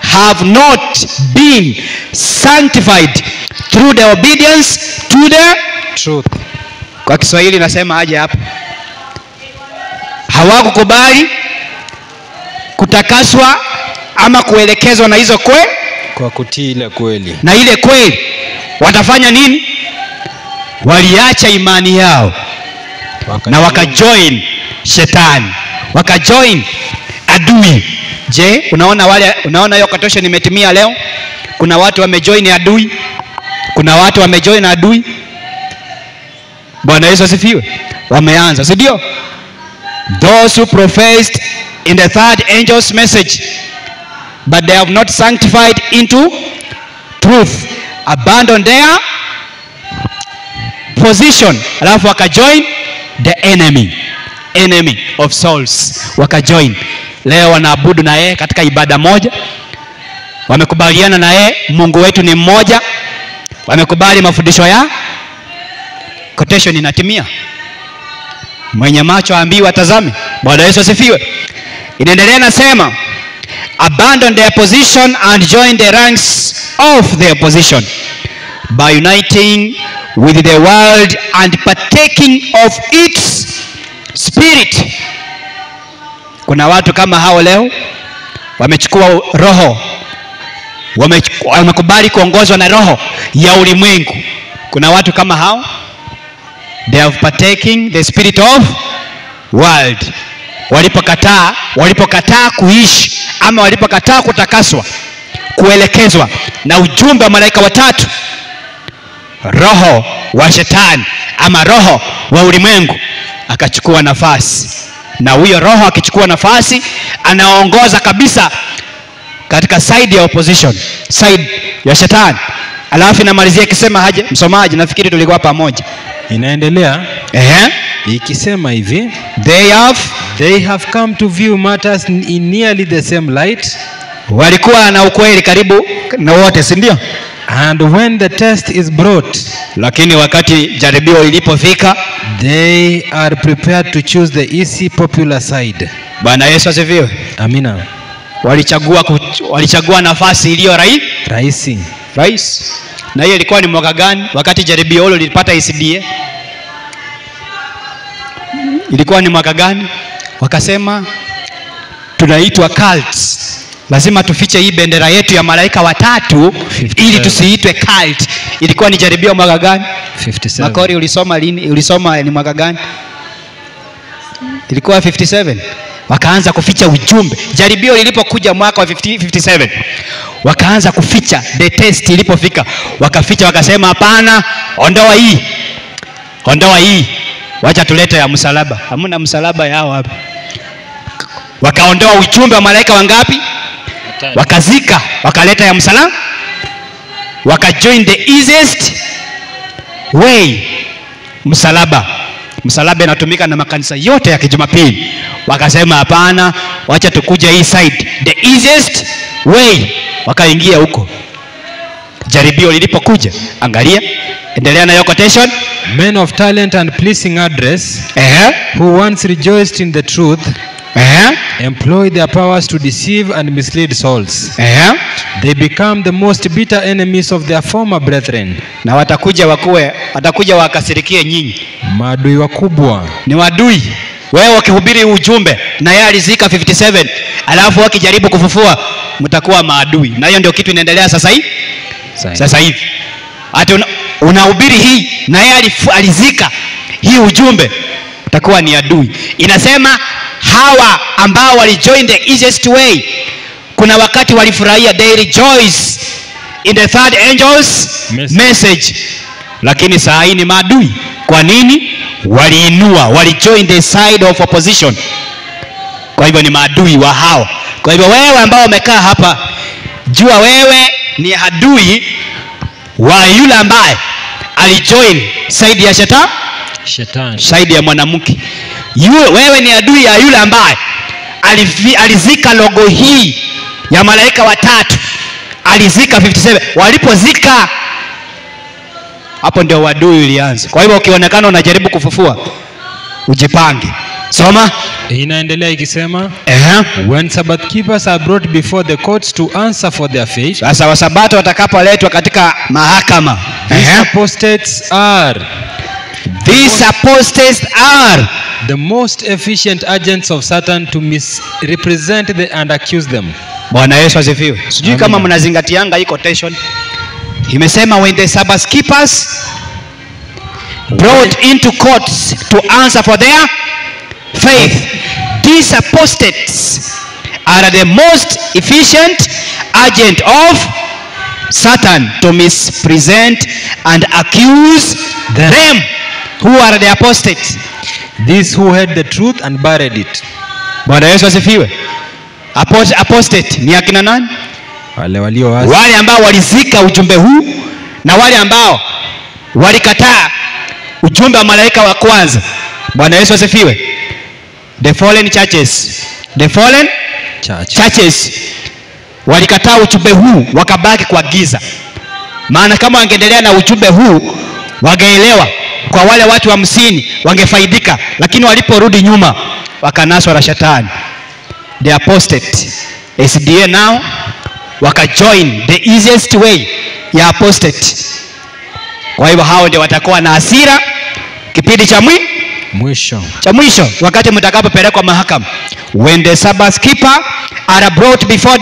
have not been sanctified through the obedience to the truth. Kwa Kiswahili nasema aje hapa? Hawakukubali kutakaswa ama kuelekezwa na hizo kwa kutii ile kweli. Na ile kweli watafanya nini? Waliacha imani yao na wakajoin shetani, wakajoin adui. Je, unaona hiyo quotation imetimia leo? Kuna watu wamejoin adui. Kuna watu wamejoin adui. Bwana Yesu asifiwe. Wameanza, si ndio? Those who professed in the third angel's message but they have not sanctified into truth, abandon their position, alafu wakajoin the enemy of souls. Wakajoin. Leo wanaabudu na yeye katika ibada moja. Wamekubaliana na yeye Mungu wetu ni mmoja. Wamekubali mafundisho ya quotation inatimia. Mwenye macho aambiwe atazame. Bwana Yesu asifiwe. Inaendelea nasema abandon their position and join the ranks of the opposition by uniting with the world and partaking of its spirit. Kuna watu kama hao leo wamechukua roho, wamekubali kuongozwa na roho ya ulimwengu. Kuna watu kama hao, they have partaking the spirit of world. Walipokataa kuishi ama walipokataa kutakaswa, kuelekezwa na ujumbe wa malaika watatu, roho wa shetani ama roho wa ulimwengu akachukua nafasi. Na huyo roho akichukua nafasi, anaongoza kabisa katika side ya opposition, side ya shetani. Alafu inamalizia ikisema haje, msomaji, nafikiri tulikuwa pamoja. Inaendelea ikisema hivi, they have come to view matters in nearly the same light. Walikuwa na ukweli karibu na wote, si ndio? And when the test is brought, lakini wakati jaribio ilipofika, They are prepared to choose the easy popular side. Bwana Yesu asifiwe. Amina. Walichagua nafasi iliyo rahisi. Na hiyo ilikuwa ni mwaka gani? Wakati jaribio hilo lilipata ECDA. Ilikuwa ni mwaka gani? Wakasema tunaitwa cults. Lazima tufiche hii bendera yetu ya malaika watatu ili tusiitwe cult. Ilikuwa ni jaribio mwaka gani? 57. Makori ulisoma lini? Ulisoma ni mwaka gani? Ilikuwa 57. Wakaanza kuficha ujumbe. Jaribio lilipokuja mwaka wa 57, wakaanza kuficha. The test ilipofika, wakaficha, wakasema hapana, ondoa hii. Wacha tulete ya msalaba. Hamna msalaba yao hapa. Wakaondoa ujumbe wa malaika wangapi? Wakazika, wakaleta ya msalaba. Wakajoin the easiest way. Msalaba inatumika na makanisa yote ya Kijumapili. Wakasema hapana, wacha tukuja hii side, the easiest way. Wakaingia huko. Jaribio lilipokuja, angalia, endelea na your quotation. Men of talent and pleasing address, who once rejoiced in the truth, employ their powers to deceive and mislead souls. They become the most bitter enemies of their former brethren. Na watakuja wakasirikie nyinyi. Maadui wakubwa. Ni wadui. Wewe ukihubiri ujumbe na yeye alizika 57, alafu wakijaribu kufufua, mtakuwa maadui. Na hiyo ndio kitu inaendelea sasa hivi. Hata unahubiri hii na yeye alizika hii ujumbe, utakuwa ni adui. Inasema hawa ambao walijoin the easiest way, kuna wakati walifurahia, they rejoice in the third angel's message. Lakini saa hii ni maadui. Kwa nini? Walijoin the side of opposition. Kwa hivyo ni maadui wa hao. Kwa hivyo wewe ambao umekaa hapa, jua wewe ni adui wa yule ambaye alijoin side ya shetani, side ya mwanamke. Wewe ni adui ya yule ambaye alizika logo hii ya malaika watatu. Alizika 57. Walipozika, hapo ndio adui ulianza. Kwa hivyo ukionekana unajaribu kufufua, ujipange. Soma. Inaendelea ikisema, when Sabbath keepers are brought before the courts to answer for their faith. Sasa wasabato watakapoletwa katika mahakama, these apostates are the most efficient agents of Satan to misrepresent and accuse them. Bwana Yesu asifiwe. Sijui kama mnazingatianga hii quotation. Imesema when the Sabbath keepers brought into courts to answer for their faith, these apostates are the most efficient agent of Satan to mispresent and accuse them. Who are the apostates? These who had the truth and buried it. Bwana Yesu asifiwe. Apostate ni akina nani? Wale ambao walizika ujumbe huu na wale ambao walikataa ujumbe wa malaika wa kwanza. Bwana Yesu asifiwe. The fallen churches walikataa ujumbe huu, wakabaki kwa giza. Maana kama wangeendelea na ujumbe huu, wangeelewa, kwa wale watu 50 wangefaidika, lakini waliporudi nyuma wakanaswa na shetani. The apostate SDA now wakajoin the easiest way ya apostate. Kwa hivyo hao ndio watakuwa na hasira kipindi cha mwisho wakati mtakapopelekwa mahakama. When the Sabbath keeper are brought before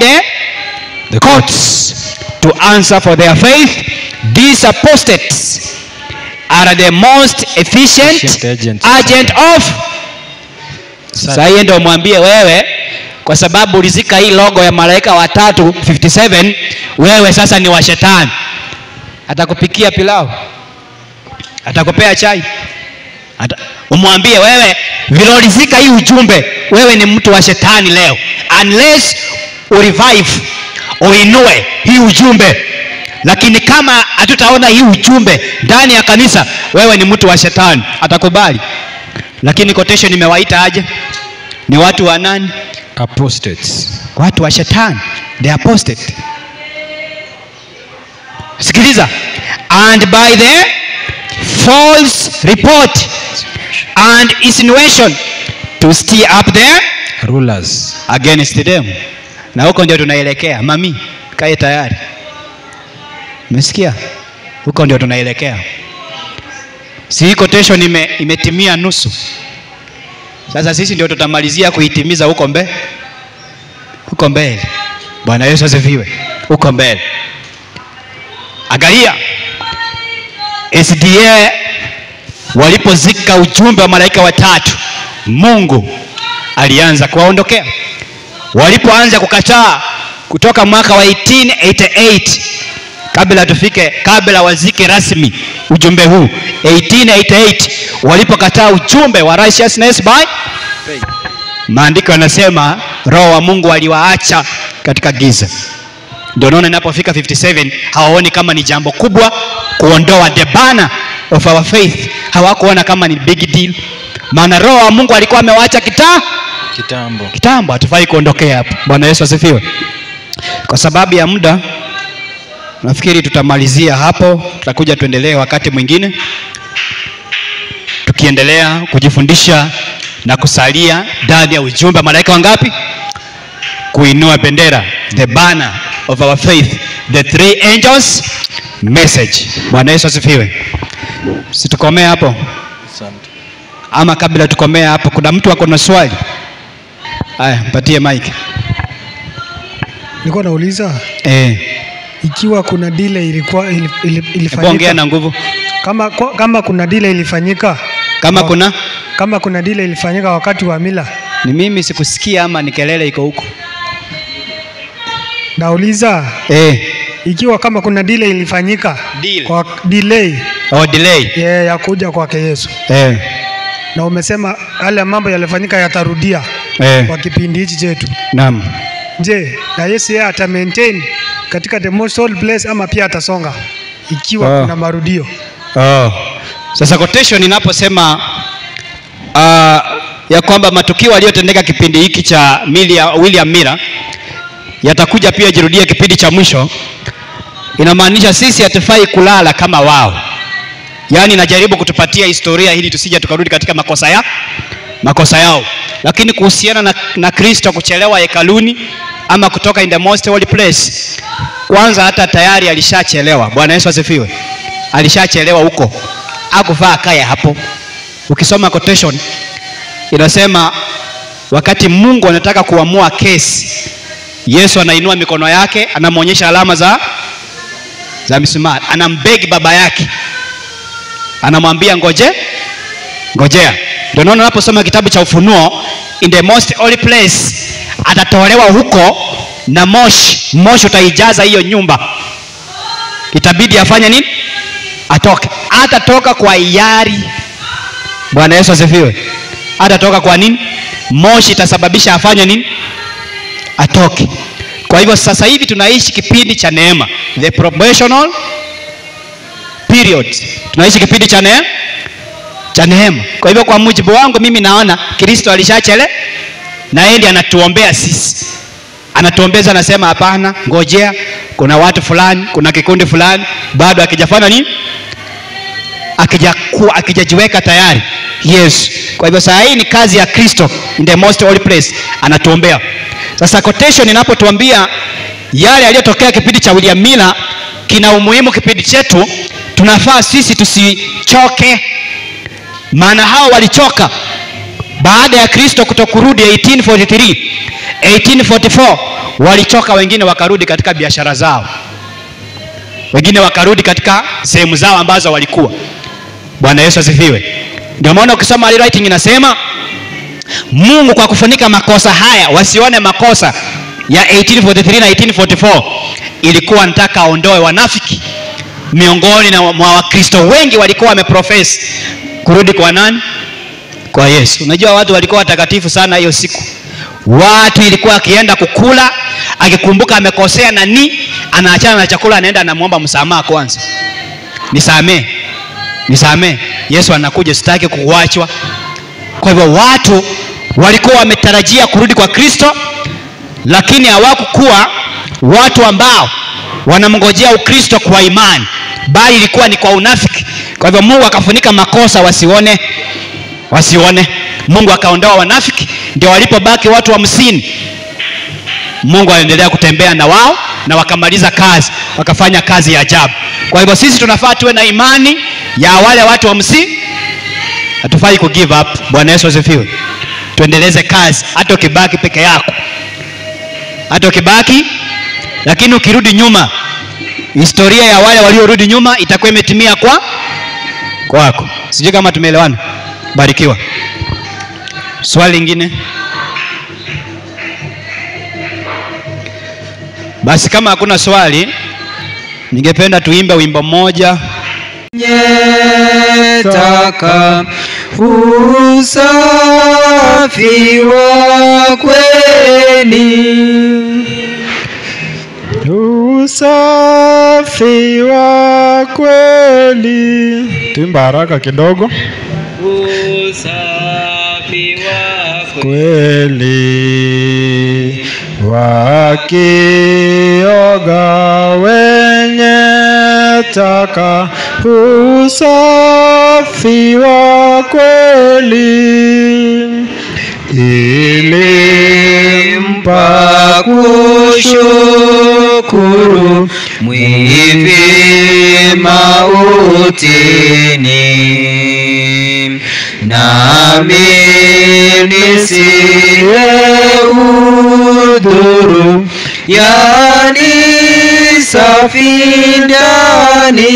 the courts to answer for their faith, these apostates are the most efficient agent of. Sasa yeye ndio mwambie wewe, kwa sababu ulizika hii logo ya malaika watatu 57, wewe sasa ni wa shetani. Atakupikia pilau, atakupea chai, umwambie wewe vile ulizika hii ujumbe, wewe ni mtu wa shetani leo, unless urevive uinue hii ujumbe. Lakini kama hatutaona hii ujumbe ndani ya kanisa, wewe ni mtu wa shetani. Atakubali. Lakini quotation imewaita aje? Ni watu wa nani? Apostates. Watu wa shetani, the apostate. Sikiliza. And by the false report and insinuation to stir up the rulers against them. Na huko ndio tunaelekea. Mami, kae tayari. Umesikia? Huko ndio tunaelekea. Si quotation imetimia nusu. Sasa sisi ndio tutamalizia kuitimiza huko mbele. Huko mbele. Bwana Yesu asifiwe. Huko mbele. Angalia. SDA walipozika ujumbe wa malaika watatu, Mungu alianza kuwaondokea. Walipoanza kukataa kutoka mwaka wa 1888, kabla wazike rasmi ujumbe huu 1888, walipokataa ujumbe wa righteousness by faith, maandiko yanasema roho wa Mungu aliwaacha katika giza. Ndio naona inapofika 57 hawaoni kama ni jambo kubwa kuondoa the banner of our faith. Hawakuona kama ni big deal, maana roho wa Mungu alikuwa amewaacha kitambo. Hatufai kuondokea hapo. Bwana Yesu asifiwe. Kwa sababu ya muda nafikiri tutamalizia hapo. Tutakuja tuendelee wakati mwingine, tukiendelea kujifundisha na kusalia ndani ya ujumbe malaika wangapi? Kuinua bendera, the banner of our faith, the three angels message. Bwana Yesu asifiwe. Situkomee hapo. Ama kabla tukomee hapo, kuna mtu ako na swali? Haya, mpatie mic. Nilikuwa nauliza ikiwa kuna delay ilifanyika. Ongea na nguvu. Kama kuna delay ilifanyika. Kama kuna delay ilifanyika wakati wa mila. Ni mimi sikusikia ama ni kelele iko huko? Nauliza ikiwa kama kuna delay ilifanyika. Kwa delay. Delay. Ya kuja kwake Yesu. Na umesema yale mambo yalifanyika yatarudia kwa kipindi hichi chetu. Naam. Je, na Yesu yeye ata maintain katika the most holy place ama pia atasonga ikiwa kuna marudio? Sasa quotation inaposema ya kwamba matukio yaliyotendeka kipindi hiki cha William Miller yatakuja pia jirudia kipindi cha mwisho, inamaanisha sisi hatufai kulala kama wao. Yaani najaribu kutupatia historia ili tusije tukarudi katika makosa yao. Lakini kuhusiana na Kristo kuchelewa hekaluni ama kutoka in the most holy place, kwanza hata tayari alishachelewa. Bwana Yesu asifiwe. Alishachelewa huko. Hakufaa kaya hapo. Ukisoma quotation inasema wakati Mungu anataka kuamua kesi, Yesu anainua mikono yake, anamuonyesha alama za misumari, anambegi baba yake, anamwambia ngojea. Ndio naona unaposoma kitabu cha Ufunuo, in the most holy place atatolewa huko na moshi utaijaza hiyo nyumba. Itabidi afanye nini? Atoke. Atatoka kwa hiari. Bwana Yesu asifiwe. Atatoka kwa nini? Moshi itasababisha afanye nini? Atoke. Kwa hivyo sasa hivi tunaishi kipindi cha neema, the probational period. Tunaishi kipindi cha neema. Kwa hivyo kwa mujibu wangu mimi naona Kristo alishachelewa na yeye ndiye anatuombea sisi. Anatuombeza, anasema hapana, ngojea, kuna watu fulani, kuna kikundi fulani bado akijafanya nini? Akijajiweka tayari. Yes. Kwa hivyo saa hii ni kazi ya Kristo in the most holy place, anatuombea. Sasa quotation inapotuambia yale yaliyotokea kipindi cha William Miller kina umuhimu kipindi chetu, tunafaa sisi tusichoke. Maana hao walichoka baada ya Kristo kutokurudi 1843, 1844 walichoka, wengine wakarudi katika biashara zao, wengine wakarudi katika sehemu zao ambazo walikuwa. Bwana Yesu asifiwe. Ndio maana ukisoma writing inasema Mungu kwa kufunika makosa haya wasione makosa ya 1843 na 1844, ilikuwa anataka aondoe wanafiki miongoni mwa Wakristo. Wengi walikuwa wameprofess kurudi kwa nani? Kwa Yesu. Unajua watu walikuwa watakatifu sana hiyo siku. Watu ilikuwa akienda kukula, akikumbuka amekosea anaachana na chakula, anaenda anamuomba msamaha kwanza. Nisamee. Yesu anakuja, sitaki kukuachwa. Kwa hivyo watu walikuwa wametarajia kurudi kwa Kristo, lakini hawakukuwa watu ambao wanamngojea Ukristo kwa imani, bali ilikuwa ni kwa unafiki. Kwa hivyo Mungu akafunika makosa wasione wasione. Mungu akaondoa wanafiki, ndio walipobaki watu 50. Mungu aliendelea kutembea na wao na wakamaliza kazi, wakafanya kazi ya ajabu. Kwa hivyo sisi tunafaa tuwe na imani ya wale watu 50. Hatufai ku give up. Bwana Yesu asifiwe. Tuendeleze kazi hata ukibaki peke yako. Hata ukibaki, lakini ukirudi nyuma, historia ya wale waliorudi nyuma itakuwa imetimia kwako. Sijui kama tumeelewana. Barikiwa. Swali lingine? Basi kama hakuna swali, ningependa tuimbe wimbo mmoja. Nyetaka usafi wa kweli, usafi wa kweli. Tuimba haraka kidogo. usafi wa kweli, wakioga wenye taka usafi wa kweli, ilimpa kushukuru mwivi mautini, nami nisiye udhuru, yani safi ndani,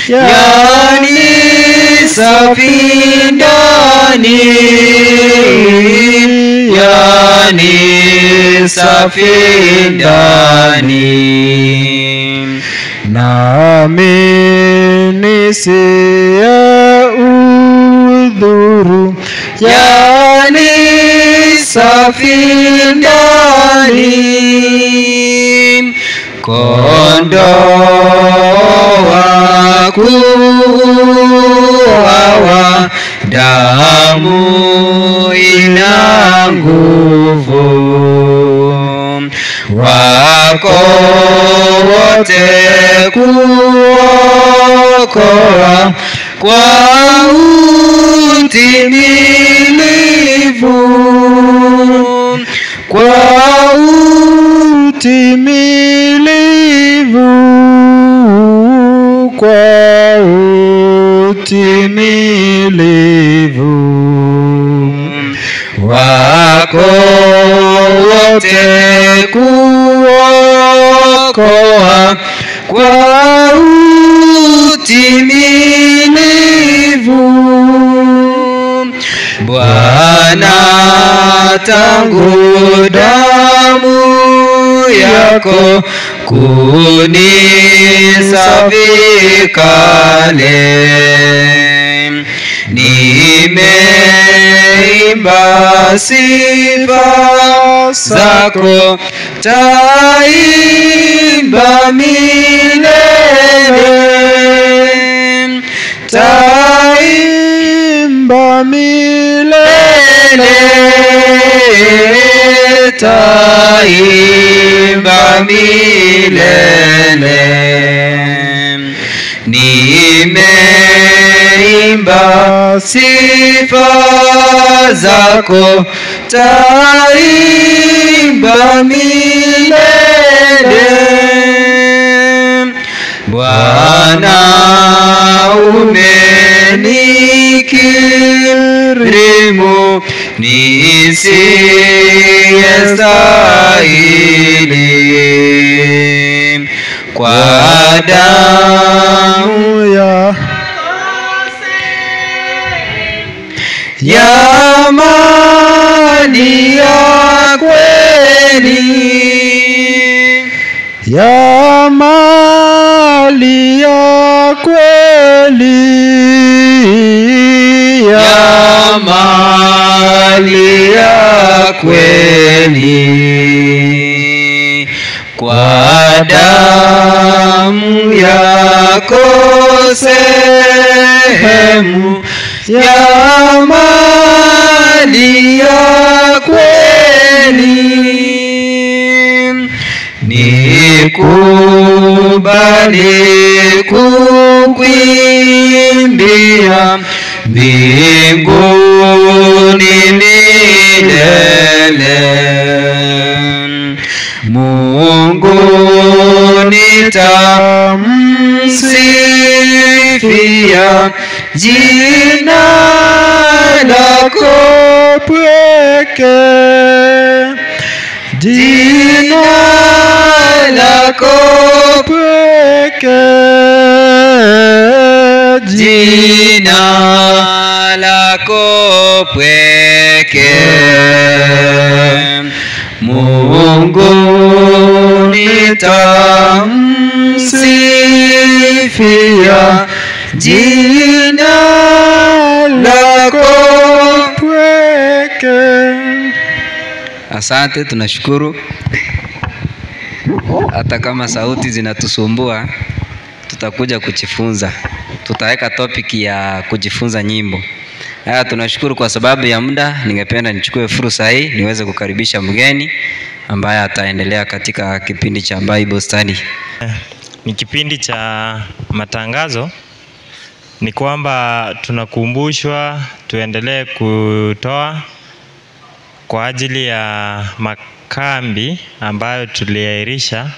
yani safi ndani, yani safi ndani, nami nisiye udhuru, yani safi ndani, kondoa kuwawa, damu ina nguvu, wako wote kuokoa kwa utimilivu, kwa utimilivu, kwa utimilivu, wako wote kuokoa kwa utimilivu. Bwana, tangu damu yako kunisafi kale, nimeimba sifa zako, taimba milele, taimba milele, taimba milele, nimeimba sifa zako, taimba milele. Bwana, umenikirimu nisiyestahili, kwa damu ya mali ya kweli, ya mali ya kweli, ya mali ya kweli, kwa damu yako sehemu ya mali ya kweli, nikubali kukuimbia mbinguni milele. Mungu nitamsifia jina lako pweke, jina lako pweke, jina lako pweke. Mungu nitamsifia jina lako pweke. Asante, tunashukuru. Hata kama sauti zinatusumbua, tutakuja kujifunza. Tutaweka topic ya kujifunza nyimbo. Tunashukuru kwa sababu ya muda. Ningependa nichukue fursa hii niweze kukaribisha mgeni ambaye ataendelea katika kipindi cha Bible Study. Ni kipindi cha matangazo. Ni kwamba tunakumbushwa tuendelee kutoa kwa ajili ya makambi ambayo tuliahirisha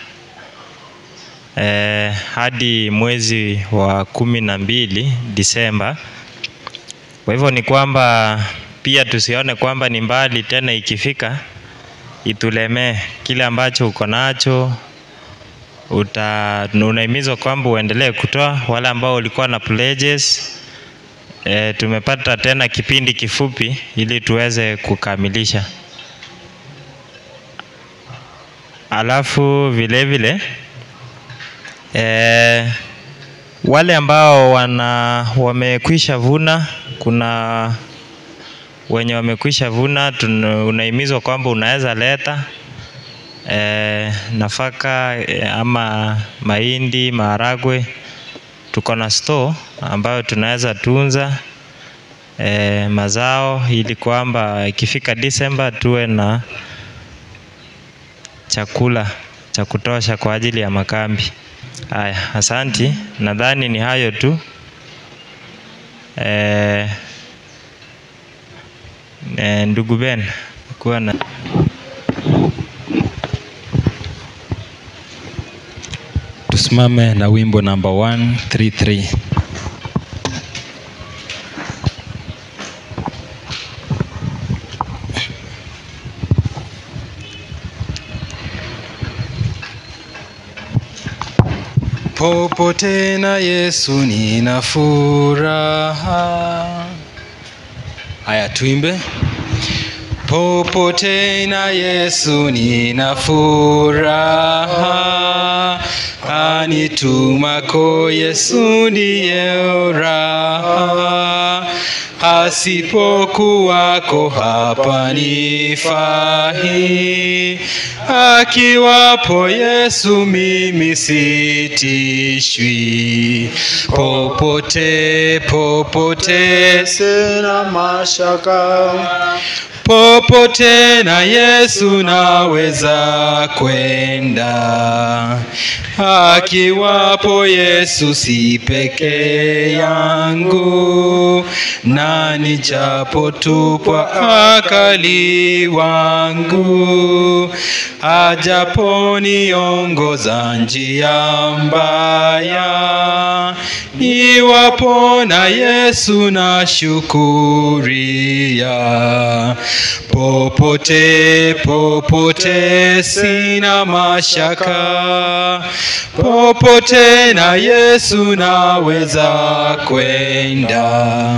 hadi mwezi wa 12 Disemba. Kwa hivyo ni kwamba pia tusione kwamba ni mbali tena, ikifika itulemee. Kile ambacho uko nacho unahimizwa kwamba uendelee kutoa. Wale ambao walikuwa na pledges, tumepata tena kipindi kifupi ili tuweze kukamilisha. Alafu vile vile wale ambao wamekwisha vuna, kuna wenye wamekwisha vuna, unahimizwa kwamba unaweza leta nafaka ama mahindi, maharagwe. Tuko na store ambayo tunaweza tunza mazao ili kwamba ikifika Disemba tuwe na chakula cha kutosha kwa ajili ya makambi. Haya, asanti. Nadhani ni hayo tu. Ndugu Ben, kuwa na tusimame na wimbo number 133. Popote na Yesu nina furaha. Haya, tuimbe. Popote na Yesu nina furaha, anitumako Yesu ndiye raha, asipokuwako hapa nifai, akiwapo Yesu mimi sitishwi. Popote, popote sina mashaka, popote na Yesu naweza kwenda, akiwapo Yesu si peke yangu, na nijapotupwa akali wangu, ajaponiongoza njia mbaya, iwapo na Yesu na shukuria. Popote, popote sina mashaka, popote na Yesu naweza kwenda,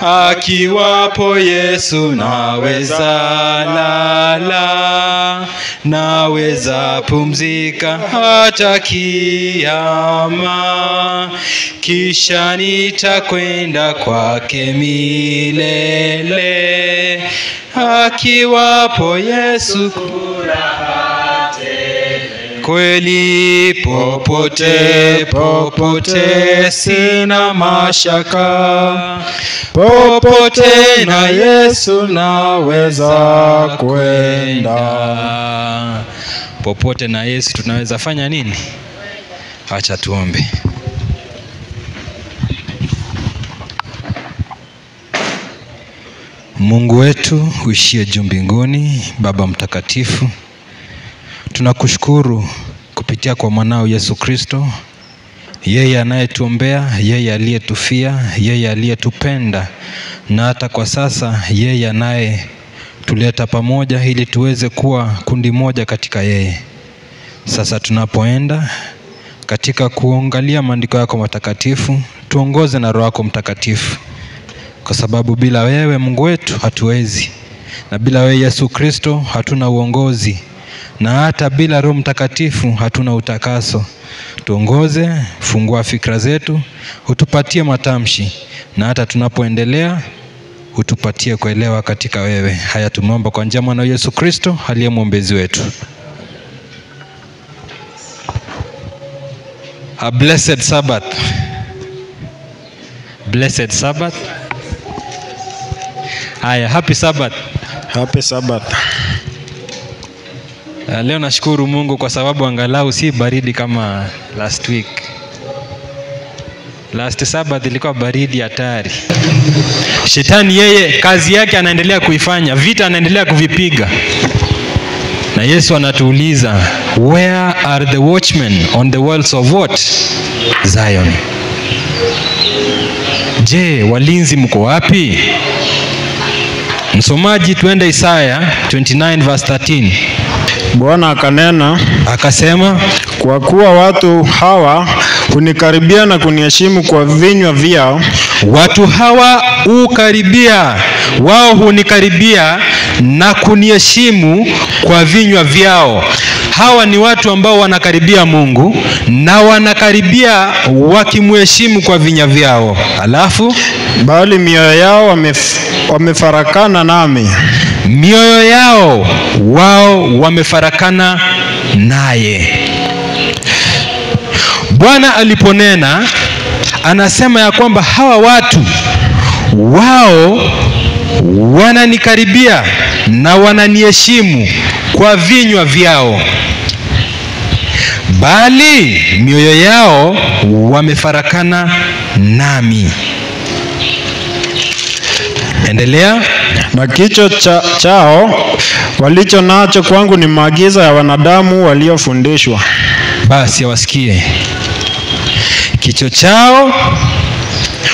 akiwapo Yesu naweza lala, naweza pumzika hata kiyama, kisha nitakwenda kwake milele, akiwapo Yesu kweli. Popote, popote sina mashaka, popote na Yesu naweza kwenda. Popote na Yesu tunaweza fanya nini? Acha tuombe. Mungu wetu uishie juu mbinguni, Baba mtakatifu, tunakushukuru kupitia kwa mwanao Yesu Kristo, yeye anayetuombea, yeye aliyetufia, yeye aliyetupenda, na hata kwa sasa yeye anayetuleta pamoja ili tuweze kuwa kundi moja katika yeye. Sasa tunapoenda katika kuangalia maandiko yako matakatifu, tuongoze na Roho yako Mtakatifu, kwa sababu bila wewe Mungu wetu hatuwezi, na bila wewe Yesu Kristo hatuna uongozi, na hata bila Roho Mtakatifu hatuna utakaso. Tuongoze, fungua fikra zetu, utupatie matamshi, na hata tunapoendelea utupatie kuelewa katika wewe. Haya tumeomba kwa njia ya mwana Yesu Kristo aliye mwombezi wetu. A blessed Sabbath. Blessed Sabbath. Haya, happy Sabbath. Happy Sabbath. Leo nashukuru Mungu kwa sababu angalau si baridi kama last week. Last Sabbath ilikuwa baridi hatari. Shetani yeye kazi yake anaendelea kuifanya, vita anaendelea kuvipiga. Na Yesu anatuuliza, where are the watchmen on the walls of what? Zion. Je, walinzi mko wapi? Msomaji, tuende Isaya 29 verse 13. Bwana akanena akasema, kwa kuwa watu hawa hunikaribia na kuniheshimu kwa vinywa vyao. Watu hawa ukaribia, wao hunikaribia na kuniheshimu kwa vinywa vyao. Hawa ni watu ambao wanakaribia Mungu na wanakaribia wakimheshimu kwa vinywa vyao. Alafu bali mioyo yao wamefarakana nami. Mioyo yao wao wamefarakana naye. Bwana aliponena anasema ya kwamba hawa watu wao wananikaribia na wananiheshimu kwa vinywa vyao, bali mioyo yao wamefarakana nami. Endelea. Na kicho chao walicho nacho kwangu ni maagizo ya wanadamu waliofundishwa. Basi wasikie. Kicho chao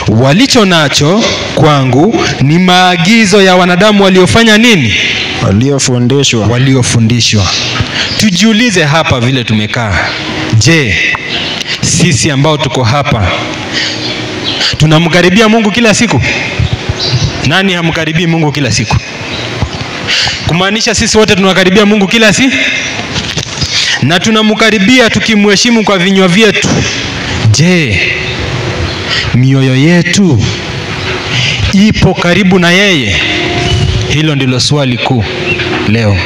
walicho nacho kwangu ni maagizo ya wanadamu waliofanya nini? Waliofundishwa. Waliofundishwa. Tujiulize hapa vile tumekaa. Je, sisi ambao tuko hapa tunamkaribia Mungu kila siku? Nani hamkaribii Mungu kila siku? Kumaanisha sisi wote tunakaribia Mungu kila siku, na tunamkaribia tukimheshimu kwa vinywa vyetu. Je, mioyo yetu ipo karibu na yeye? Hilo ndilo swali kuu leo.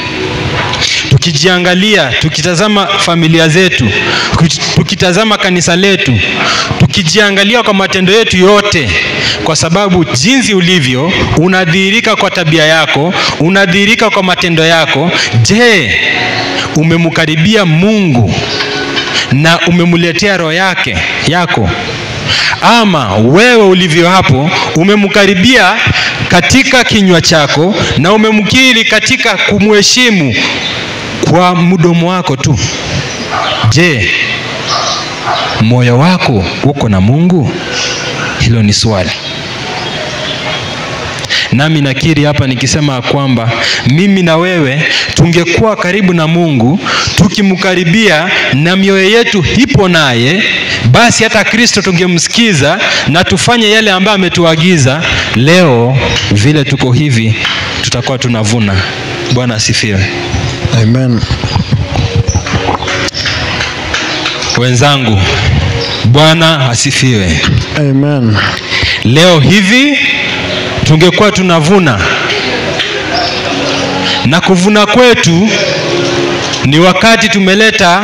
Tukijiangalia, tukitazama familia zetu, tukitazama kanisa letu, tukijiangalia kwa matendo yetu yote, kwa sababu jinsi ulivyo unadhihirika kwa tabia yako, unadhihirika kwa matendo yako. Je, umemkaribia Mungu na umemletea roho yako? Ama wewe ulivyo hapo umemkaribia katika kinywa chako na umemkiri katika kumheshimu kwa mdomo wako tu? Je, moyo wako uko na Mungu? Hilo ni swali. Nami nakiri hapa nikisema kwamba mimi na wewe tungekuwa karibu na Mungu, tukimkaribia na mioyo yetu ipo naye, basi hata Kristo tungemsikiza na tufanye yale ambayo ametuagiza. Leo vile tuko hivi tutakuwa tunavuna. Bwana asifiwe. Amen. Wenzangu, Bwana asifiwe. Amen. Leo hivi tungekuwa tunavuna, na kuvuna kwetu ni wakati tumeleta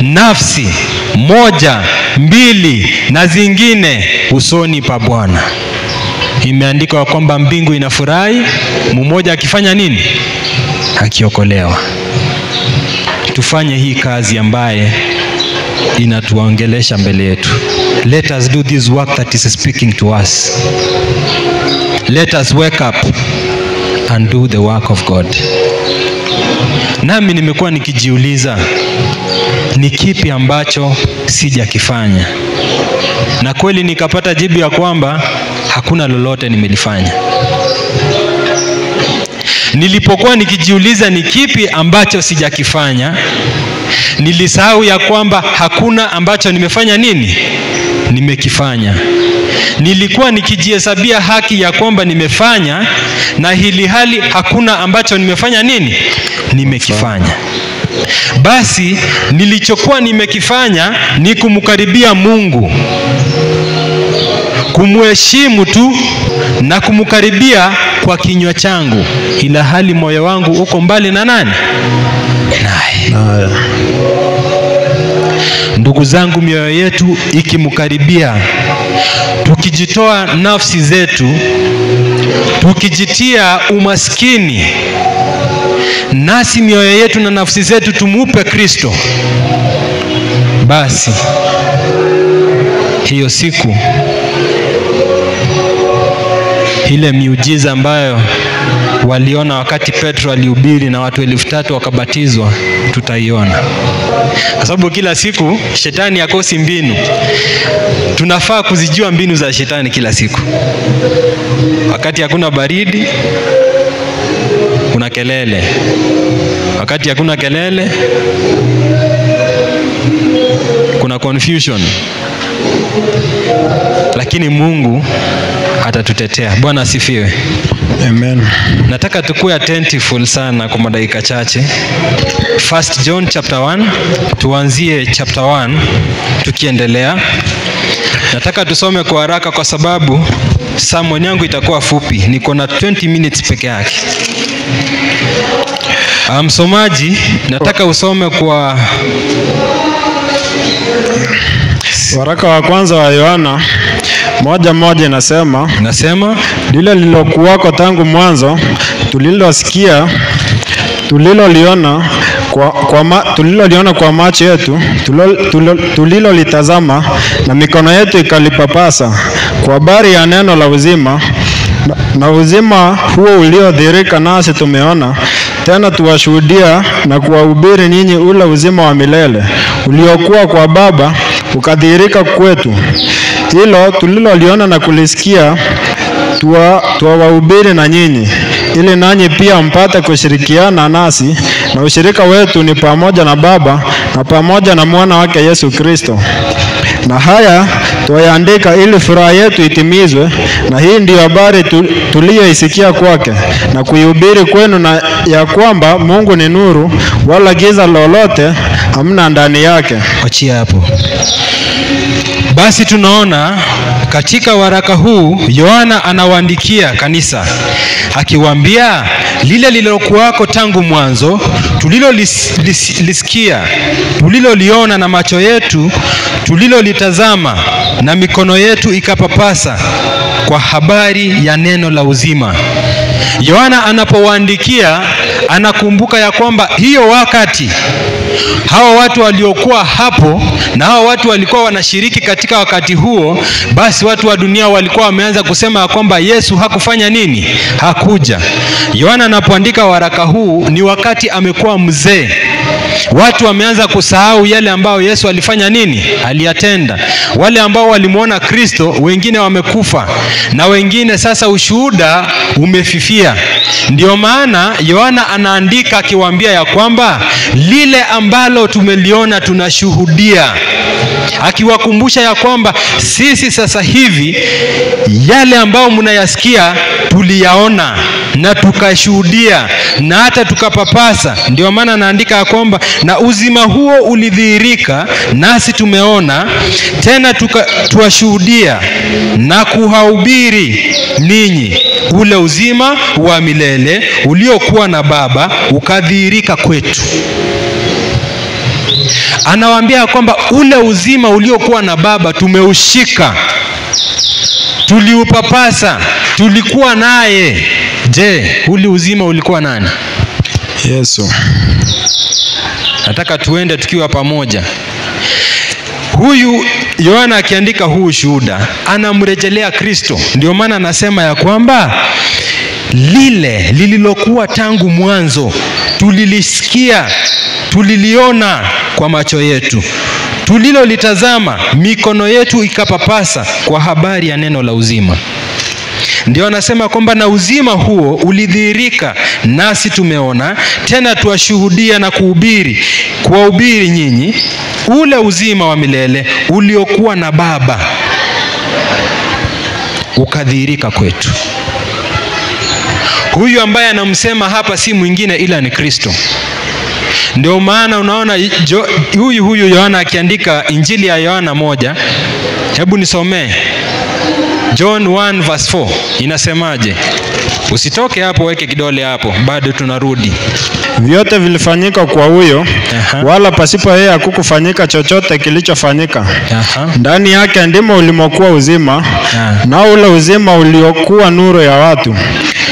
nafsi moja, mbili na zingine usoni pa Bwana. Imeandikwa kwamba mbingu inafurahi mmoja akifanya nini? Akiokolewa. Tufanye hii kazi ambaye inatuongelesha mbele yetu. Let us do this work that is speaking to us. Let us wake up and do the work of God. Nami nimekuwa nikijiuliza ni kipi ambacho sijakifanya, na kweli nikapata jibu ya kwamba hakuna lolote nimelifanya. Nilipokuwa nikijiuliza ni kipi ambacho sijakifanya, nilisahau ya kwamba hakuna ambacho nimefanya nini? Nimekifanya. Nilikuwa nikijihesabia haki ya kwamba nimefanya, na hili hali hakuna ambacho nimefanya nini? Nimekifanya. Basi nilichokuwa nimekifanya ni kumkaribia Mungu, kumheshimu tu na kumkaribia kwa kinywa changu, ila hali moyo wangu uko mbali na nani? Naye. Ndugu zangu, mioyo yetu ikimkaribia, tukijitoa nafsi zetu, tukijitia umaskini, nasi mioyo yetu na nafsi zetu tumupe Kristo, basi hiyo siku ile miujiza ambayo waliona wakati Petro alihubiri na watu 3,000 wakabatizwa, tutaiona. Kwa sababu kila siku shetani hakosi mbinu. Tunafaa kuzijua mbinu za shetani kila siku. Wakati hakuna baridi, kuna kelele. Wakati hakuna kelele, kuna confusion. Lakini Mungu atatutetea. Bwana asifiwe. Amen. Nataka tukue attentive sana kwa dakika chache. 1 John chapter 1, tuanzie chapter 1 tukiendelea. Nataka tusome kwa haraka kwa sababu sermon yangu itakuwa fupi. Niko na 20 minutes peke yake. Msomaji, nataka usome kwa waraka wa kwanza wa Yohana 1:1 inasema lile lilokuwako tangu mwanzo, tulilosikia, tuliloliona kwa macho yetu, tulilolitazama na mikono yetu ikalipapasa, kwa habari ya neno la uzima, na uzima huo uliodhihirika nasi tumeona, tena tuwashuhudia na kuwahubiri ninyi ule uzima wa milele uliokuwa kwa Baba ukadhihirika kwetu. Hilo tuliloliona na kulisikia tuwahubiri na nyinyi, ili nanyi pia mpate kushirikiana nasi, na ushirika wetu ni pamoja na Baba na pamoja na mwana wake Yesu Kristo. Na haya tuyaandika ili furaha yetu itimizwe, na hii ndiyo habari tuliyoisikia kwake na kuihubiri kwenu, na ya kwamba Mungu ni nuru, wala giza lolote hamna ndani yake. Achia hapo. Basi tunaona katika waraka huu Yohana anawaandikia kanisa akiwaambia lile lilokuwako tangu mwanzo, tulilolisikia, tuliloliona na macho yetu, tulilolitazama na mikono yetu ikapapasa, kwa habari ya neno la uzima. Yohana anapowaandikia anakumbuka ya kwamba hiyo wakati hawa watu waliokuwa hapo na hawa watu walikuwa wanashiriki katika wakati huo, basi watu wa dunia walikuwa wameanza kusema ya kwamba Yesu hakufanya nini? Hakuja. Yohana anapoandika waraka huu ni wakati amekuwa mzee. Watu wameanza kusahau yale ambao Yesu alifanya nini? Aliyatenda. Wale ambao walimuona Kristo, wengine wamekufa, na wengine sasa ushuhuda umefifia. Ndio maana Yohana anaandika akiwaambia ya kwamba lile ambalo tumeliona tunashuhudia, akiwakumbusha ya kwamba sisi sasa hivi yale ambao mnayasikia tuliyaona na tukashuhudia na hata tukapapasa. Ndio maana anaandika ya kwamba na uzima huo ulidhihirika nasi tumeona, tena tuwashuhudia na kuhubiri ninyi ule uzima wa milele uliokuwa na Baba ukadhihirika kwetu. Anawaambia kwamba ule uzima uliokuwa na Baba tumeushika, tuliupapasa, tulikuwa naye. Je, ule uzima ulikuwa nani? Yesu. Nataka tuende tukiwa pamoja. Huyu Yohana akiandika huu shuhuda anamrejelea Kristo. Ndio maana anasema ya kwamba lile lililokuwa tangu mwanzo, tulilisikia, tuliliona kwa macho yetu, tulilolitazama mikono yetu ikapapasa kwa habari ya neno la uzima. Ndio anasema kwamba na uzima huo ulidhihirika, nasi tumeona, tena tuwashuhudia na kuwahubiri nyinyi ule uzima wa milele uliokuwa na Baba, ukadhihirika kwetu. Huyu ambaye anamsema hapa si mwingine ila ni Kristo. Ndio maana unaona huyu Yohana akiandika Injili ya Yohana 1, hebu nisomee John 1 verse 4 inasemaje? Usitoke hapo, weke kidole hapo, bado tunarudi. Vyote vilifanyika kwa huyo, wala pasipo yeye hakukufanyika chochote kilichofanyika. Ndani yake ndimo ulimokuwa uzima, na ule uzima uliokuwa nuru ya watu.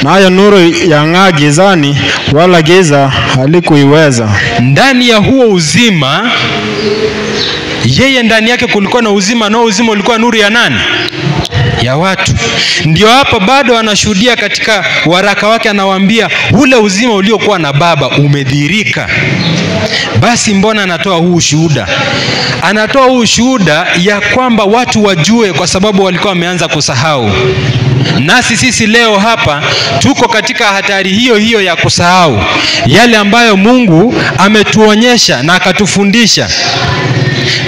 Nayo nuru yang'aa gizani, wala giza halikuiweza. Ndani ya huo uzima, yeye ndani yake kulikuwa na uzima, na uzima ulikuwa nuru ya nani? Ya watu. Ndio hapa bado anashuhudia katika waraka wake, anawaambia ule uzima uliokuwa na Baba umedhihirika. Basi mbona anatoa huu ushuhuda? Anatoa huu ushuhuda ya kwamba watu wajue, kwa sababu walikuwa wameanza kusahau. Nasi sisi leo hapa tuko katika hatari hiyo hiyo ya kusahau yale ambayo Mungu ametuonyesha na akatufundisha.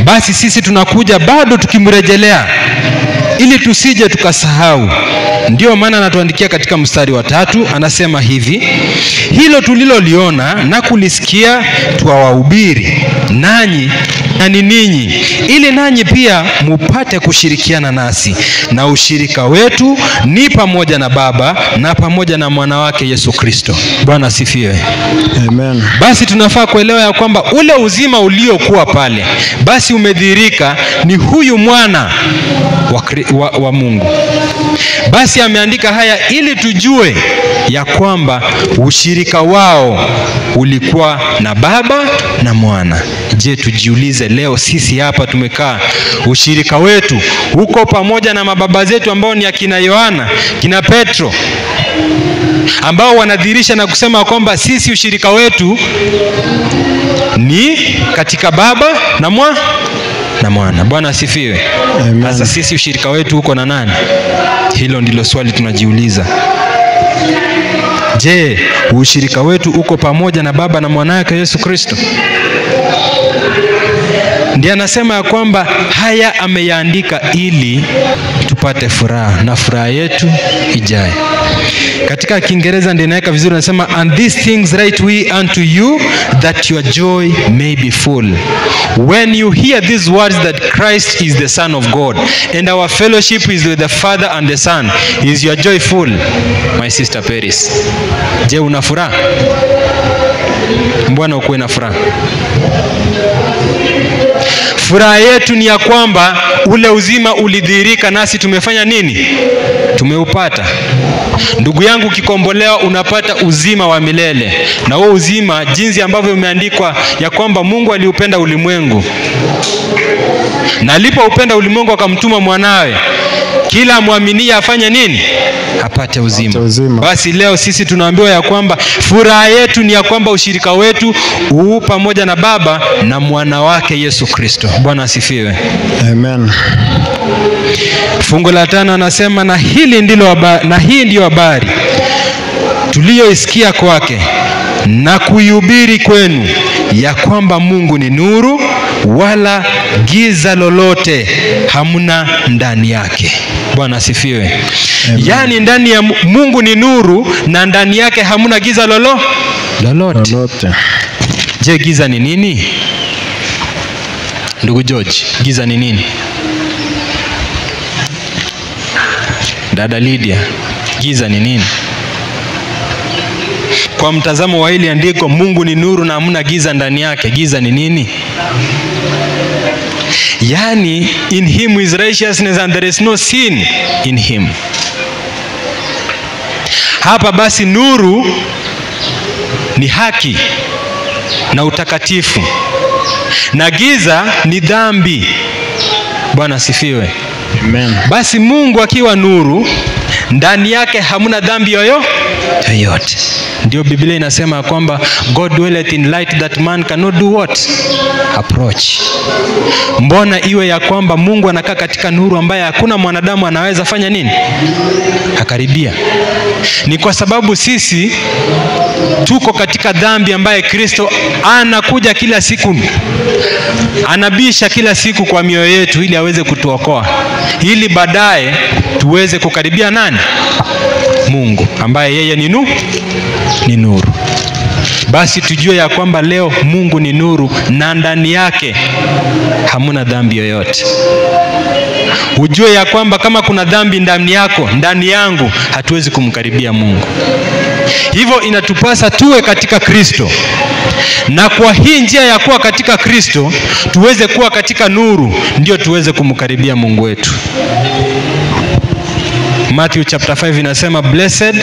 Basi sisi tunakuja bado tukimrejelea ili tusije tukasahau. Ndio maana anatuandikia katika mstari wa 3, anasema hivi: hilo tuliloliona na kulisikia twawahubiri nanyi na ni ninyi, ili nanyi pia mupate kushirikiana nasi, na ushirika wetu ni pamoja na Baba na pamoja na mwana wake Yesu Kristo. Bwana asifiwe. Amen. Basi tunafaa kuelewa ya kwamba ule uzima uliokuwa pale basi umedhihirika, ni huyu mwana wa Mungu. Basi ameandika haya ili tujue ya kwamba ushirika wao ulikuwa na Baba na Mwana. Je, tujiulize leo sisi hapa tumekaa, ushirika wetu uko pamoja na mababa zetu ambao ni akina Yohana, kina Petro, ambao wanadhihirisha na kusema kwamba sisi ushirika wetu ni katika Baba na Mwana. Bwana asifiwe. Sasa sisi ushirika wetu uko na nani? Hilo ndilo swali tunajiuliza. Je, ushirika wetu uko pamoja na Baba na Mwana wake Yesu Kristo? Ndiye anasema ya kwamba haya ameyaandika ili tupate furaha na furaha yetu ijae. Katika Kiingereza ndio inaweka vizuri, anasema and these things write we unto you that your joy may be full when you hear these words, that Christ is the Son of God and our fellowship is with the Father and the Son. Is your joy full, my sister Paris? Je, una furaha? Mbona ukuwe na furaha? Furaha yetu ni ya kwamba ule uzima ulidhihirika, nasi tumefanya nini? Tumeupata. Ndugu yangu, ukikombolewa unapata uzima wa milele. Na huo uzima, jinsi ambavyo umeandikwa ya kwamba Mungu aliupenda ulimwengu, na alipoupenda ulimwengu akamtuma mwanawe, kila muaminie afanye nini? Apate uzima. Basi leo sisi tunaambiwa ya kwamba furaha yetu ni ya kwamba ushirika wetu huu pamoja na Baba na Mwana wake Yesu Kristo. Bwana asifiwe. Amen. Fungu la 5 anasema na hii ndiyo habari tuliyoisikia kwake na kuihubiri kwenu, ya kwamba Mungu ni nuru, wala giza lolote hamna ndani yake. Bwana asifiwe. Yaani ndani ya Mungu ni nuru na ndani yake hamna giza lolote. Je, giza ni nini? Ndugu George, giza ni nini? Dada Lydia, giza ni nini? Kwa mtazamo wa hili andiko, Mungu ni nuru na hamna giza ndani yake. Giza ni nini? Yani, in him is righteousness and there is no sin in him. Hapa basi nuru ni haki na utakatifu, na giza ni dhambi. Bwana asifiwe. Amen. Basi Mungu akiwa nuru ndani yake hamuna dhambi yoyote. Ndio Biblia inasema kwamba God dwelleth in light that man cannot do what? Approach. Mbona iwe ya kwamba Mungu anakaa katika nuru ambaye hakuna mwanadamu anaweza fanya nini? Akaribia. Ni kwa sababu sisi tuko katika dhambi ambaye Kristo anakuja kila siku, anabisha kila siku kwa mioyo yetu ili aweze kutuokoa, ili baadaye tuweze kukaribia nani? Mungu ambaye yeye ni nuru. Basi tujue ya kwamba leo Mungu ni nuru na ndani yake hamuna dhambi yoyote. Ujue ya kwamba kama kuna dhambi ndani yako, ndani yangu, hatuwezi kumkaribia Mungu. Hivyo inatupasa tuwe katika Kristo. Na kwa hii njia ya kuwa katika Kristo, tuweze kuwa katika nuru, ndio tuweze kumkaribia Mungu wetu. Matthew chapter 5 inasema, blessed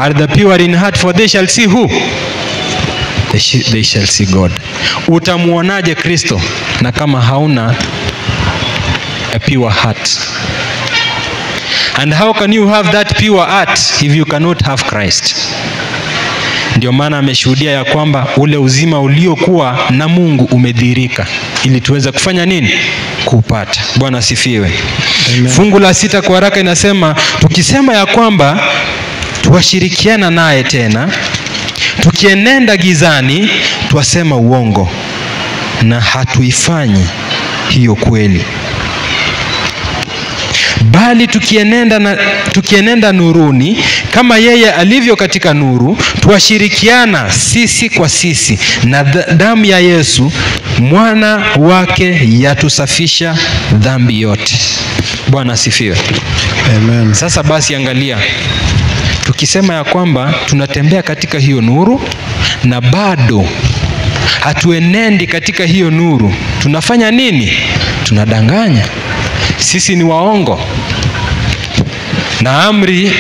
are the pure in heart, for they shall see who? They shall see God. Utamuonaje Kristo na kama hauna a pure heart? And how can you have that pure heart if you cannot have Christ? Ndio maana ameshuhudia ya kwamba ule uzima uliokuwa na Mungu umedhihirika, ili tuweze kufanya nini? Kupata. Bwana asifiwe. Fungu la 6 kwa haraka inasema, tukisema ya kwamba tuwashirikiana naye tena, tukienenda gizani, twasema uongo na hatuifanyi hiyo kweli. Bali tukienenda nuruni kama yeye alivyo katika nuru, tuwashirikiana sisi kwa sisi, na damu ya Yesu mwana wake yatusafisha dhambi yote. Bwana asifiwe. Amen. Sasa basi angalia, tukisema ya kwamba tunatembea katika hiyo nuru na bado hatuenendi katika hiyo nuru, tunafanya nini? Tunadanganya. Sisi ni waongo. Na amri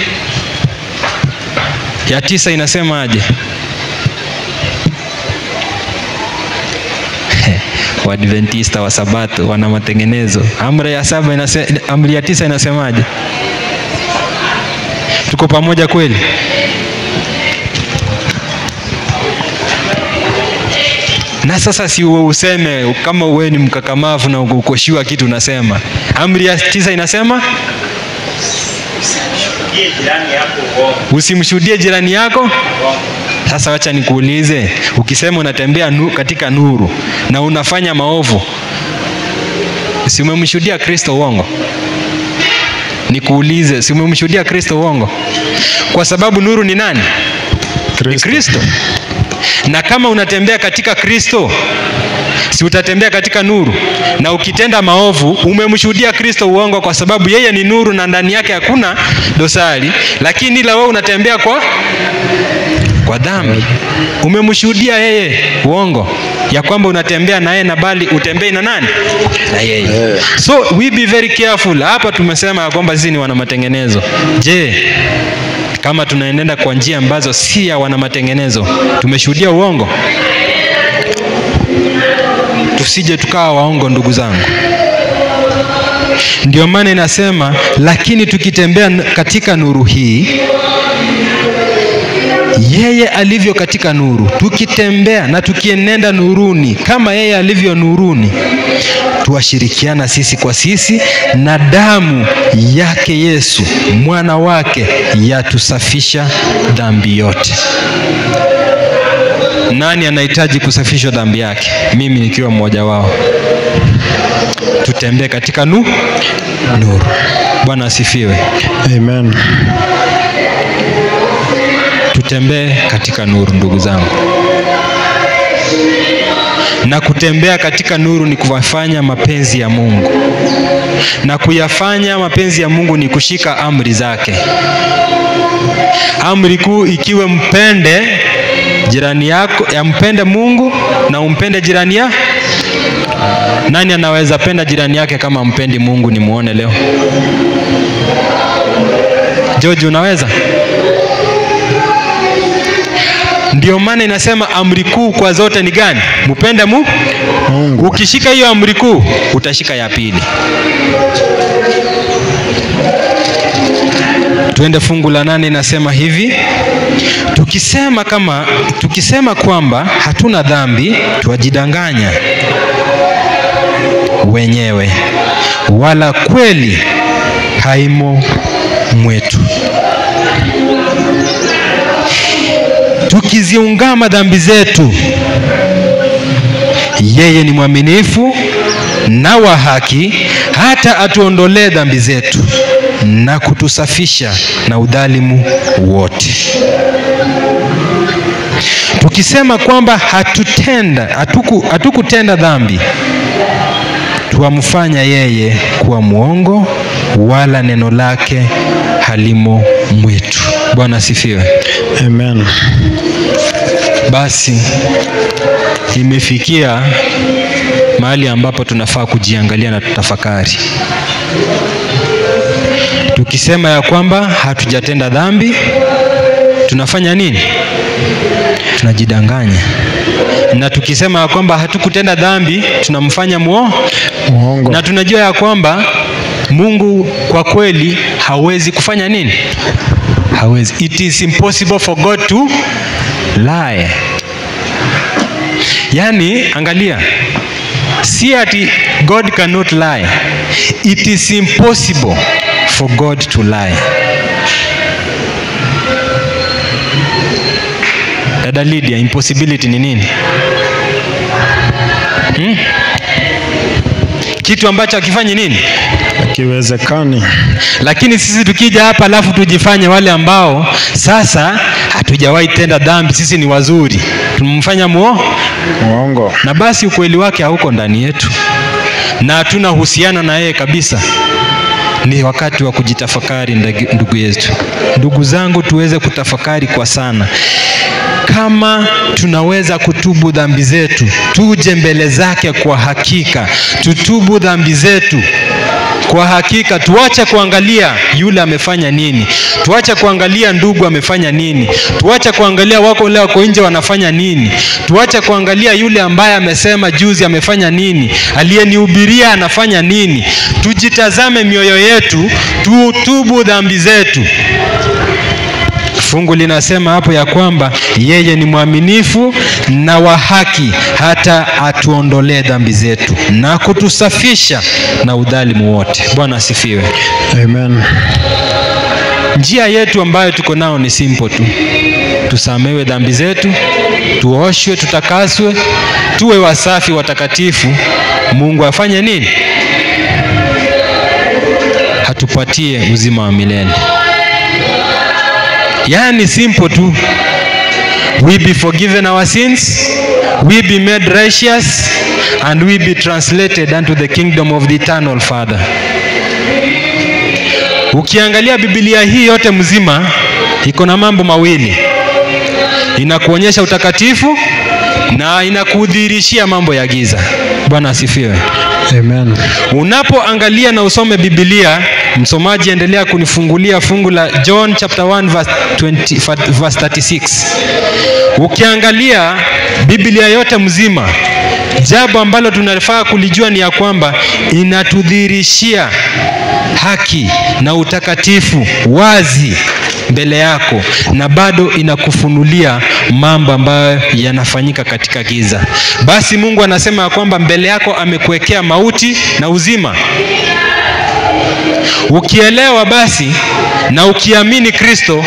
ya 9 inasema aje? Waadventista wa Sabato wana matengenezo. Amri ya 9 inasema aje? Tuko pamoja kweli? Na sasa si wewe useme kama wewe ni mkakamavu na ukoshiwa kitu unasema. Amri ya 9 inasema usimshuhudie jirani yako. Sasa wacha nikuulize, ukisema unatembea katika nuru na unafanya maovu, si umemshuhudia Kristo uongo? Nikuulize, si umemshuhudia Kristo uongo? Kwa sababu nuru ni nani? Ni Kristo. Na kama unatembea katika Kristo, si utatembea katika nuru? Na ukitenda maovu, umemshuhudia Kristo uongo, kwa sababu yeye ni nuru na ndani yake hakuna dosari. Lakini ila wewe unatembea kwa dhambi. Umemshuhudia yeye uongo ya kwamba unatembea na yeye, na bali utembei na nani? Na yeye. So we be very careful. Hapa tumesema kwamba sisi ni wana matengenezo. Je, kama tunaenenda kwa njia ambazo si ya wana matengenezo, tumeshuhudia uongo? Tusije tukawa waongo, ndugu zangu. Ndio maana inasema, lakini tukitembea katika nuru hii, yeye alivyo katika nuru, tukitembea na tukienenda nuruni kama yeye alivyo nuruni, tuwashirikiana sisi kwa sisi, na damu yake Yesu mwana wake yatusafisha dhambi yote. Nani anahitaji kusafishwa dhambi yake? Mimi nikiwa mmoja wao. Tutembee katika nuru. Bwana asifiwe. Amen. Tutembee katika nuru, ndugu zangu. Na kutembea katika nuru ni kufanya mapenzi ya Mungu. Na kuyafanya mapenzi ya Mungu ni kushika amri zake. Amri kuu ikiwe mpende jirani yako, mpende Mungu na umpende jirani yako. Nani anaweza penda jirani yake kama mpendi Mungu? Ni muone leo. George, unaweza? Ndio maana inasema amri kuu kwa zote ni gani? Mpende Mungu. Ukishika hiyo amri kuu, utashika ya pili. Tuende fungu la 8, inasema hivi: tukisema kwamba hatuna dhambi, twajidanganya wenyewe, wala kweli haimo mwetu. Tukiziungama dhambi zetu, yeye ni mwaminifu na wa haki, hata atuondolee dhambi zetu na kutusafisha na udhalimu wote. Tukisema kwamba hatukutenda dhambi, tuamfanya yeye kuwa mwongo, wala neno lake halimo mwetu. Bwana asifiwe. Amen. Basi imefikia mahali ambapo tunafaa kujiangalia na tutafakari. Tukisema ya kwamba hatujatenda dhambi, tunafanya nini? Tunajidanganya. Na tukisema ya kwamba hatukutenda dhambi, tunamfanya mwongo. Na tunajua ya kwamba Mungu kwa kweli hawezi kufanya nini? Hawezi. It is impossible for God to lie. Yani, angalia, si ati God cannot lie. It is impossible for God to lie. Dada Lydia, impossibility ni nini? Kitu ambacho hakifanyi nini? Hakiwezekani. Lakini sisi tukija hapa alafu tujifanye wale ambao sasa hatujawahi tenda dhambi, sisi ni wazuri, tumemfanya mwongo. Na basi ukweli wake hauko ndani yetu, na hatuna uhusiano na yeye kabisa. Ni wakati wa kujitafakari, ndugu yetu. Ndugu zangu, tuweze kutafakari kwa sana. Kama tunaweza kutubu dhambi zetu, tuje mbele zake kwa hakika. Tutubu dhambi zetu kwa hakika. Tuache kuangalia yule amefanya nini. Tuache kuangalia ndugu amefanya nini. Tuache kuangalia wako leo wako nje wanafanya nini. Tuache kuangalia yule ambaye amesema juzi amefanya nini. Aliyenihubiria anafanya nini. Tujitazame mioyo yetu, tutubu dhambi zetu. Fungu linasema hapo ya kwamba yeye ni mwaminifu na wa haki, hata atuondolee dhambi zetu na kutusafisha na udhalimu wote. Bwana asifiwe. Amen. Njia yetu ambayo tuko nao ni simple tu. Tusamewe dhambi zetu, tuoshwe, tutakaswe, tuwe wasafi watakatifu. Mungu afanye nini? Hatupatie uzima wa milele. Yani simple tu. We be forgiven our sins, we be made righteous, and we be translated unto the kingdom of the eternal Father. Ukiangalia Biblia hii yote mzima iko na mambo mawili. Inakuonyesha utakatifu na inakudhihirishia mambo ya giza. Bwana asifiwe. Amen. Unapoangalia na usome Biblia, msomaji endelea kunifungulia fungu la John chapter 1 verse 36. Ukiangalia Biblia yote mzima, jambo ambalo tunafaa kulijua ni ya kwamba inatudhihirishia haki na utakatifu wazi mbele yako, na bado inakufunulia mambo ambayo yanafanyika katika giza. Basi Mungu anasema ya kwamba mbele yako amekuwekea mauti na uzima. Ukielewa basi na ukiamini Kristo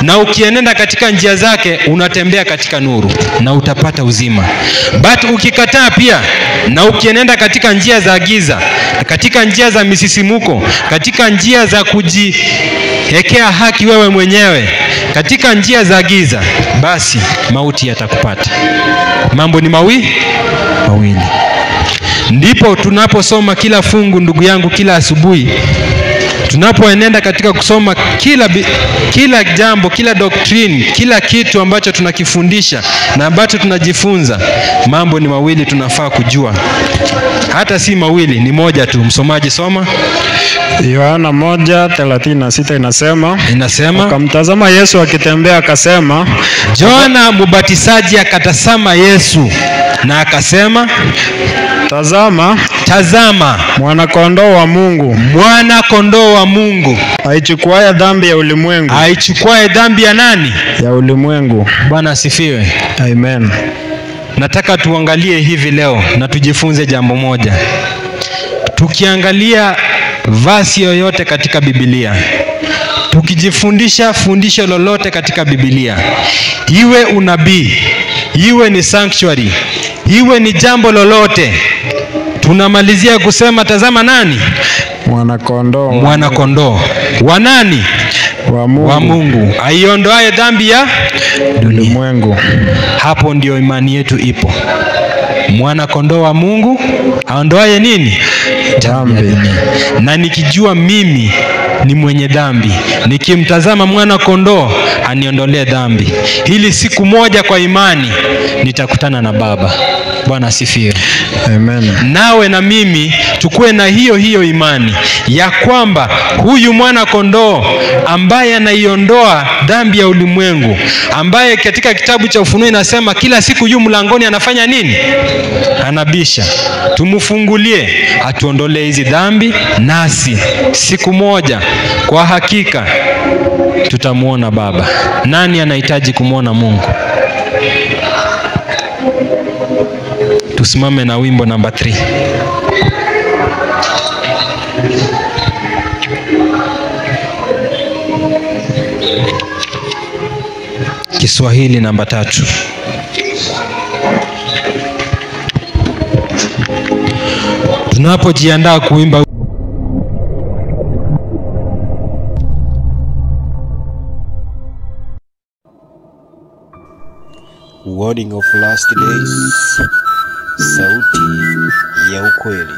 na ukienenda katika njia zake, unatembea katika nuru na utapata uzima. But ukikataa pia na ukienenda katika njia za giza, katika njia za misisimuko, katika njia za kujihekea haki wewe mwenyewe, katika njia za giza, basi mauti yatakupata. Mambo ni mawili. Ndipo tunaposoma kila fungu, ndugu yangu, kila asubuhi tunapoenenda katika kusoma kila jambo, kila doctrine, kila kitu ambacho tunakifundisha na ambacho tunajifunza, mambo ni mawili tunafaa kujua. Hata si mawili, ni moja tu. Msomaji soma. Yohana 1:36 inasema, akamtazama Yesu akitembea akasema. Yohana Mbatizaji akatazama Yesu na akasema, Tazama mwana kondoo wa Mungu. Mwana kondoo wa Mungu. Aichukuaye dhambi ya ulimwengu. Aichukuaye dhambi ya nani? Ya ulimwengu. Bwana asifiwe. Amen. Nataka tuangalie hivi leo na tujifunze jambo moja. Tukiangalia vasi yoyote katika Biblia, tukijifundisha fundisho lolote katika Biblia, iwe unabii, iwe ni sanctuary, iwe ni jambo lolote, tunamalizia kusema tazama nani? Mwana kondoo. Mwana kondoo wa nani? Wa Mungu. Wa Mungu. Aiondoaye dhambi ya ulimwengu. Hapo ndio imani yetu ipo. Mwana kondoo wa Mungu aondoaye nini? Dhambi. Na nikijua mimi ni mwenye dhambi, nikimtazama mwana kondoo aniondolee dhambi, ili siku moja kwa imani nitakutana na Baba. Bwana asifiwe. Amen. Nawe na mimi tukue na hiyo imani ya kwamba huyu mwana kondoo ambaye anaiondoa dhambi ya ulimwengu, ambaye katika kitabu cha Ufunuo inasema kila siku yu mlangoni anafanya nini? Anabisha. Tumufungulie atuondolee hizi dhambi, nasi siku moja kwa hakika tutamuona Baba. Nani anahitaji kumuona Mungu? Tusimame na wimbo namba 3. Kiswahili namba 3. Tunapojiandaa kuimba Wording of Last Days, sauti ya ukweli.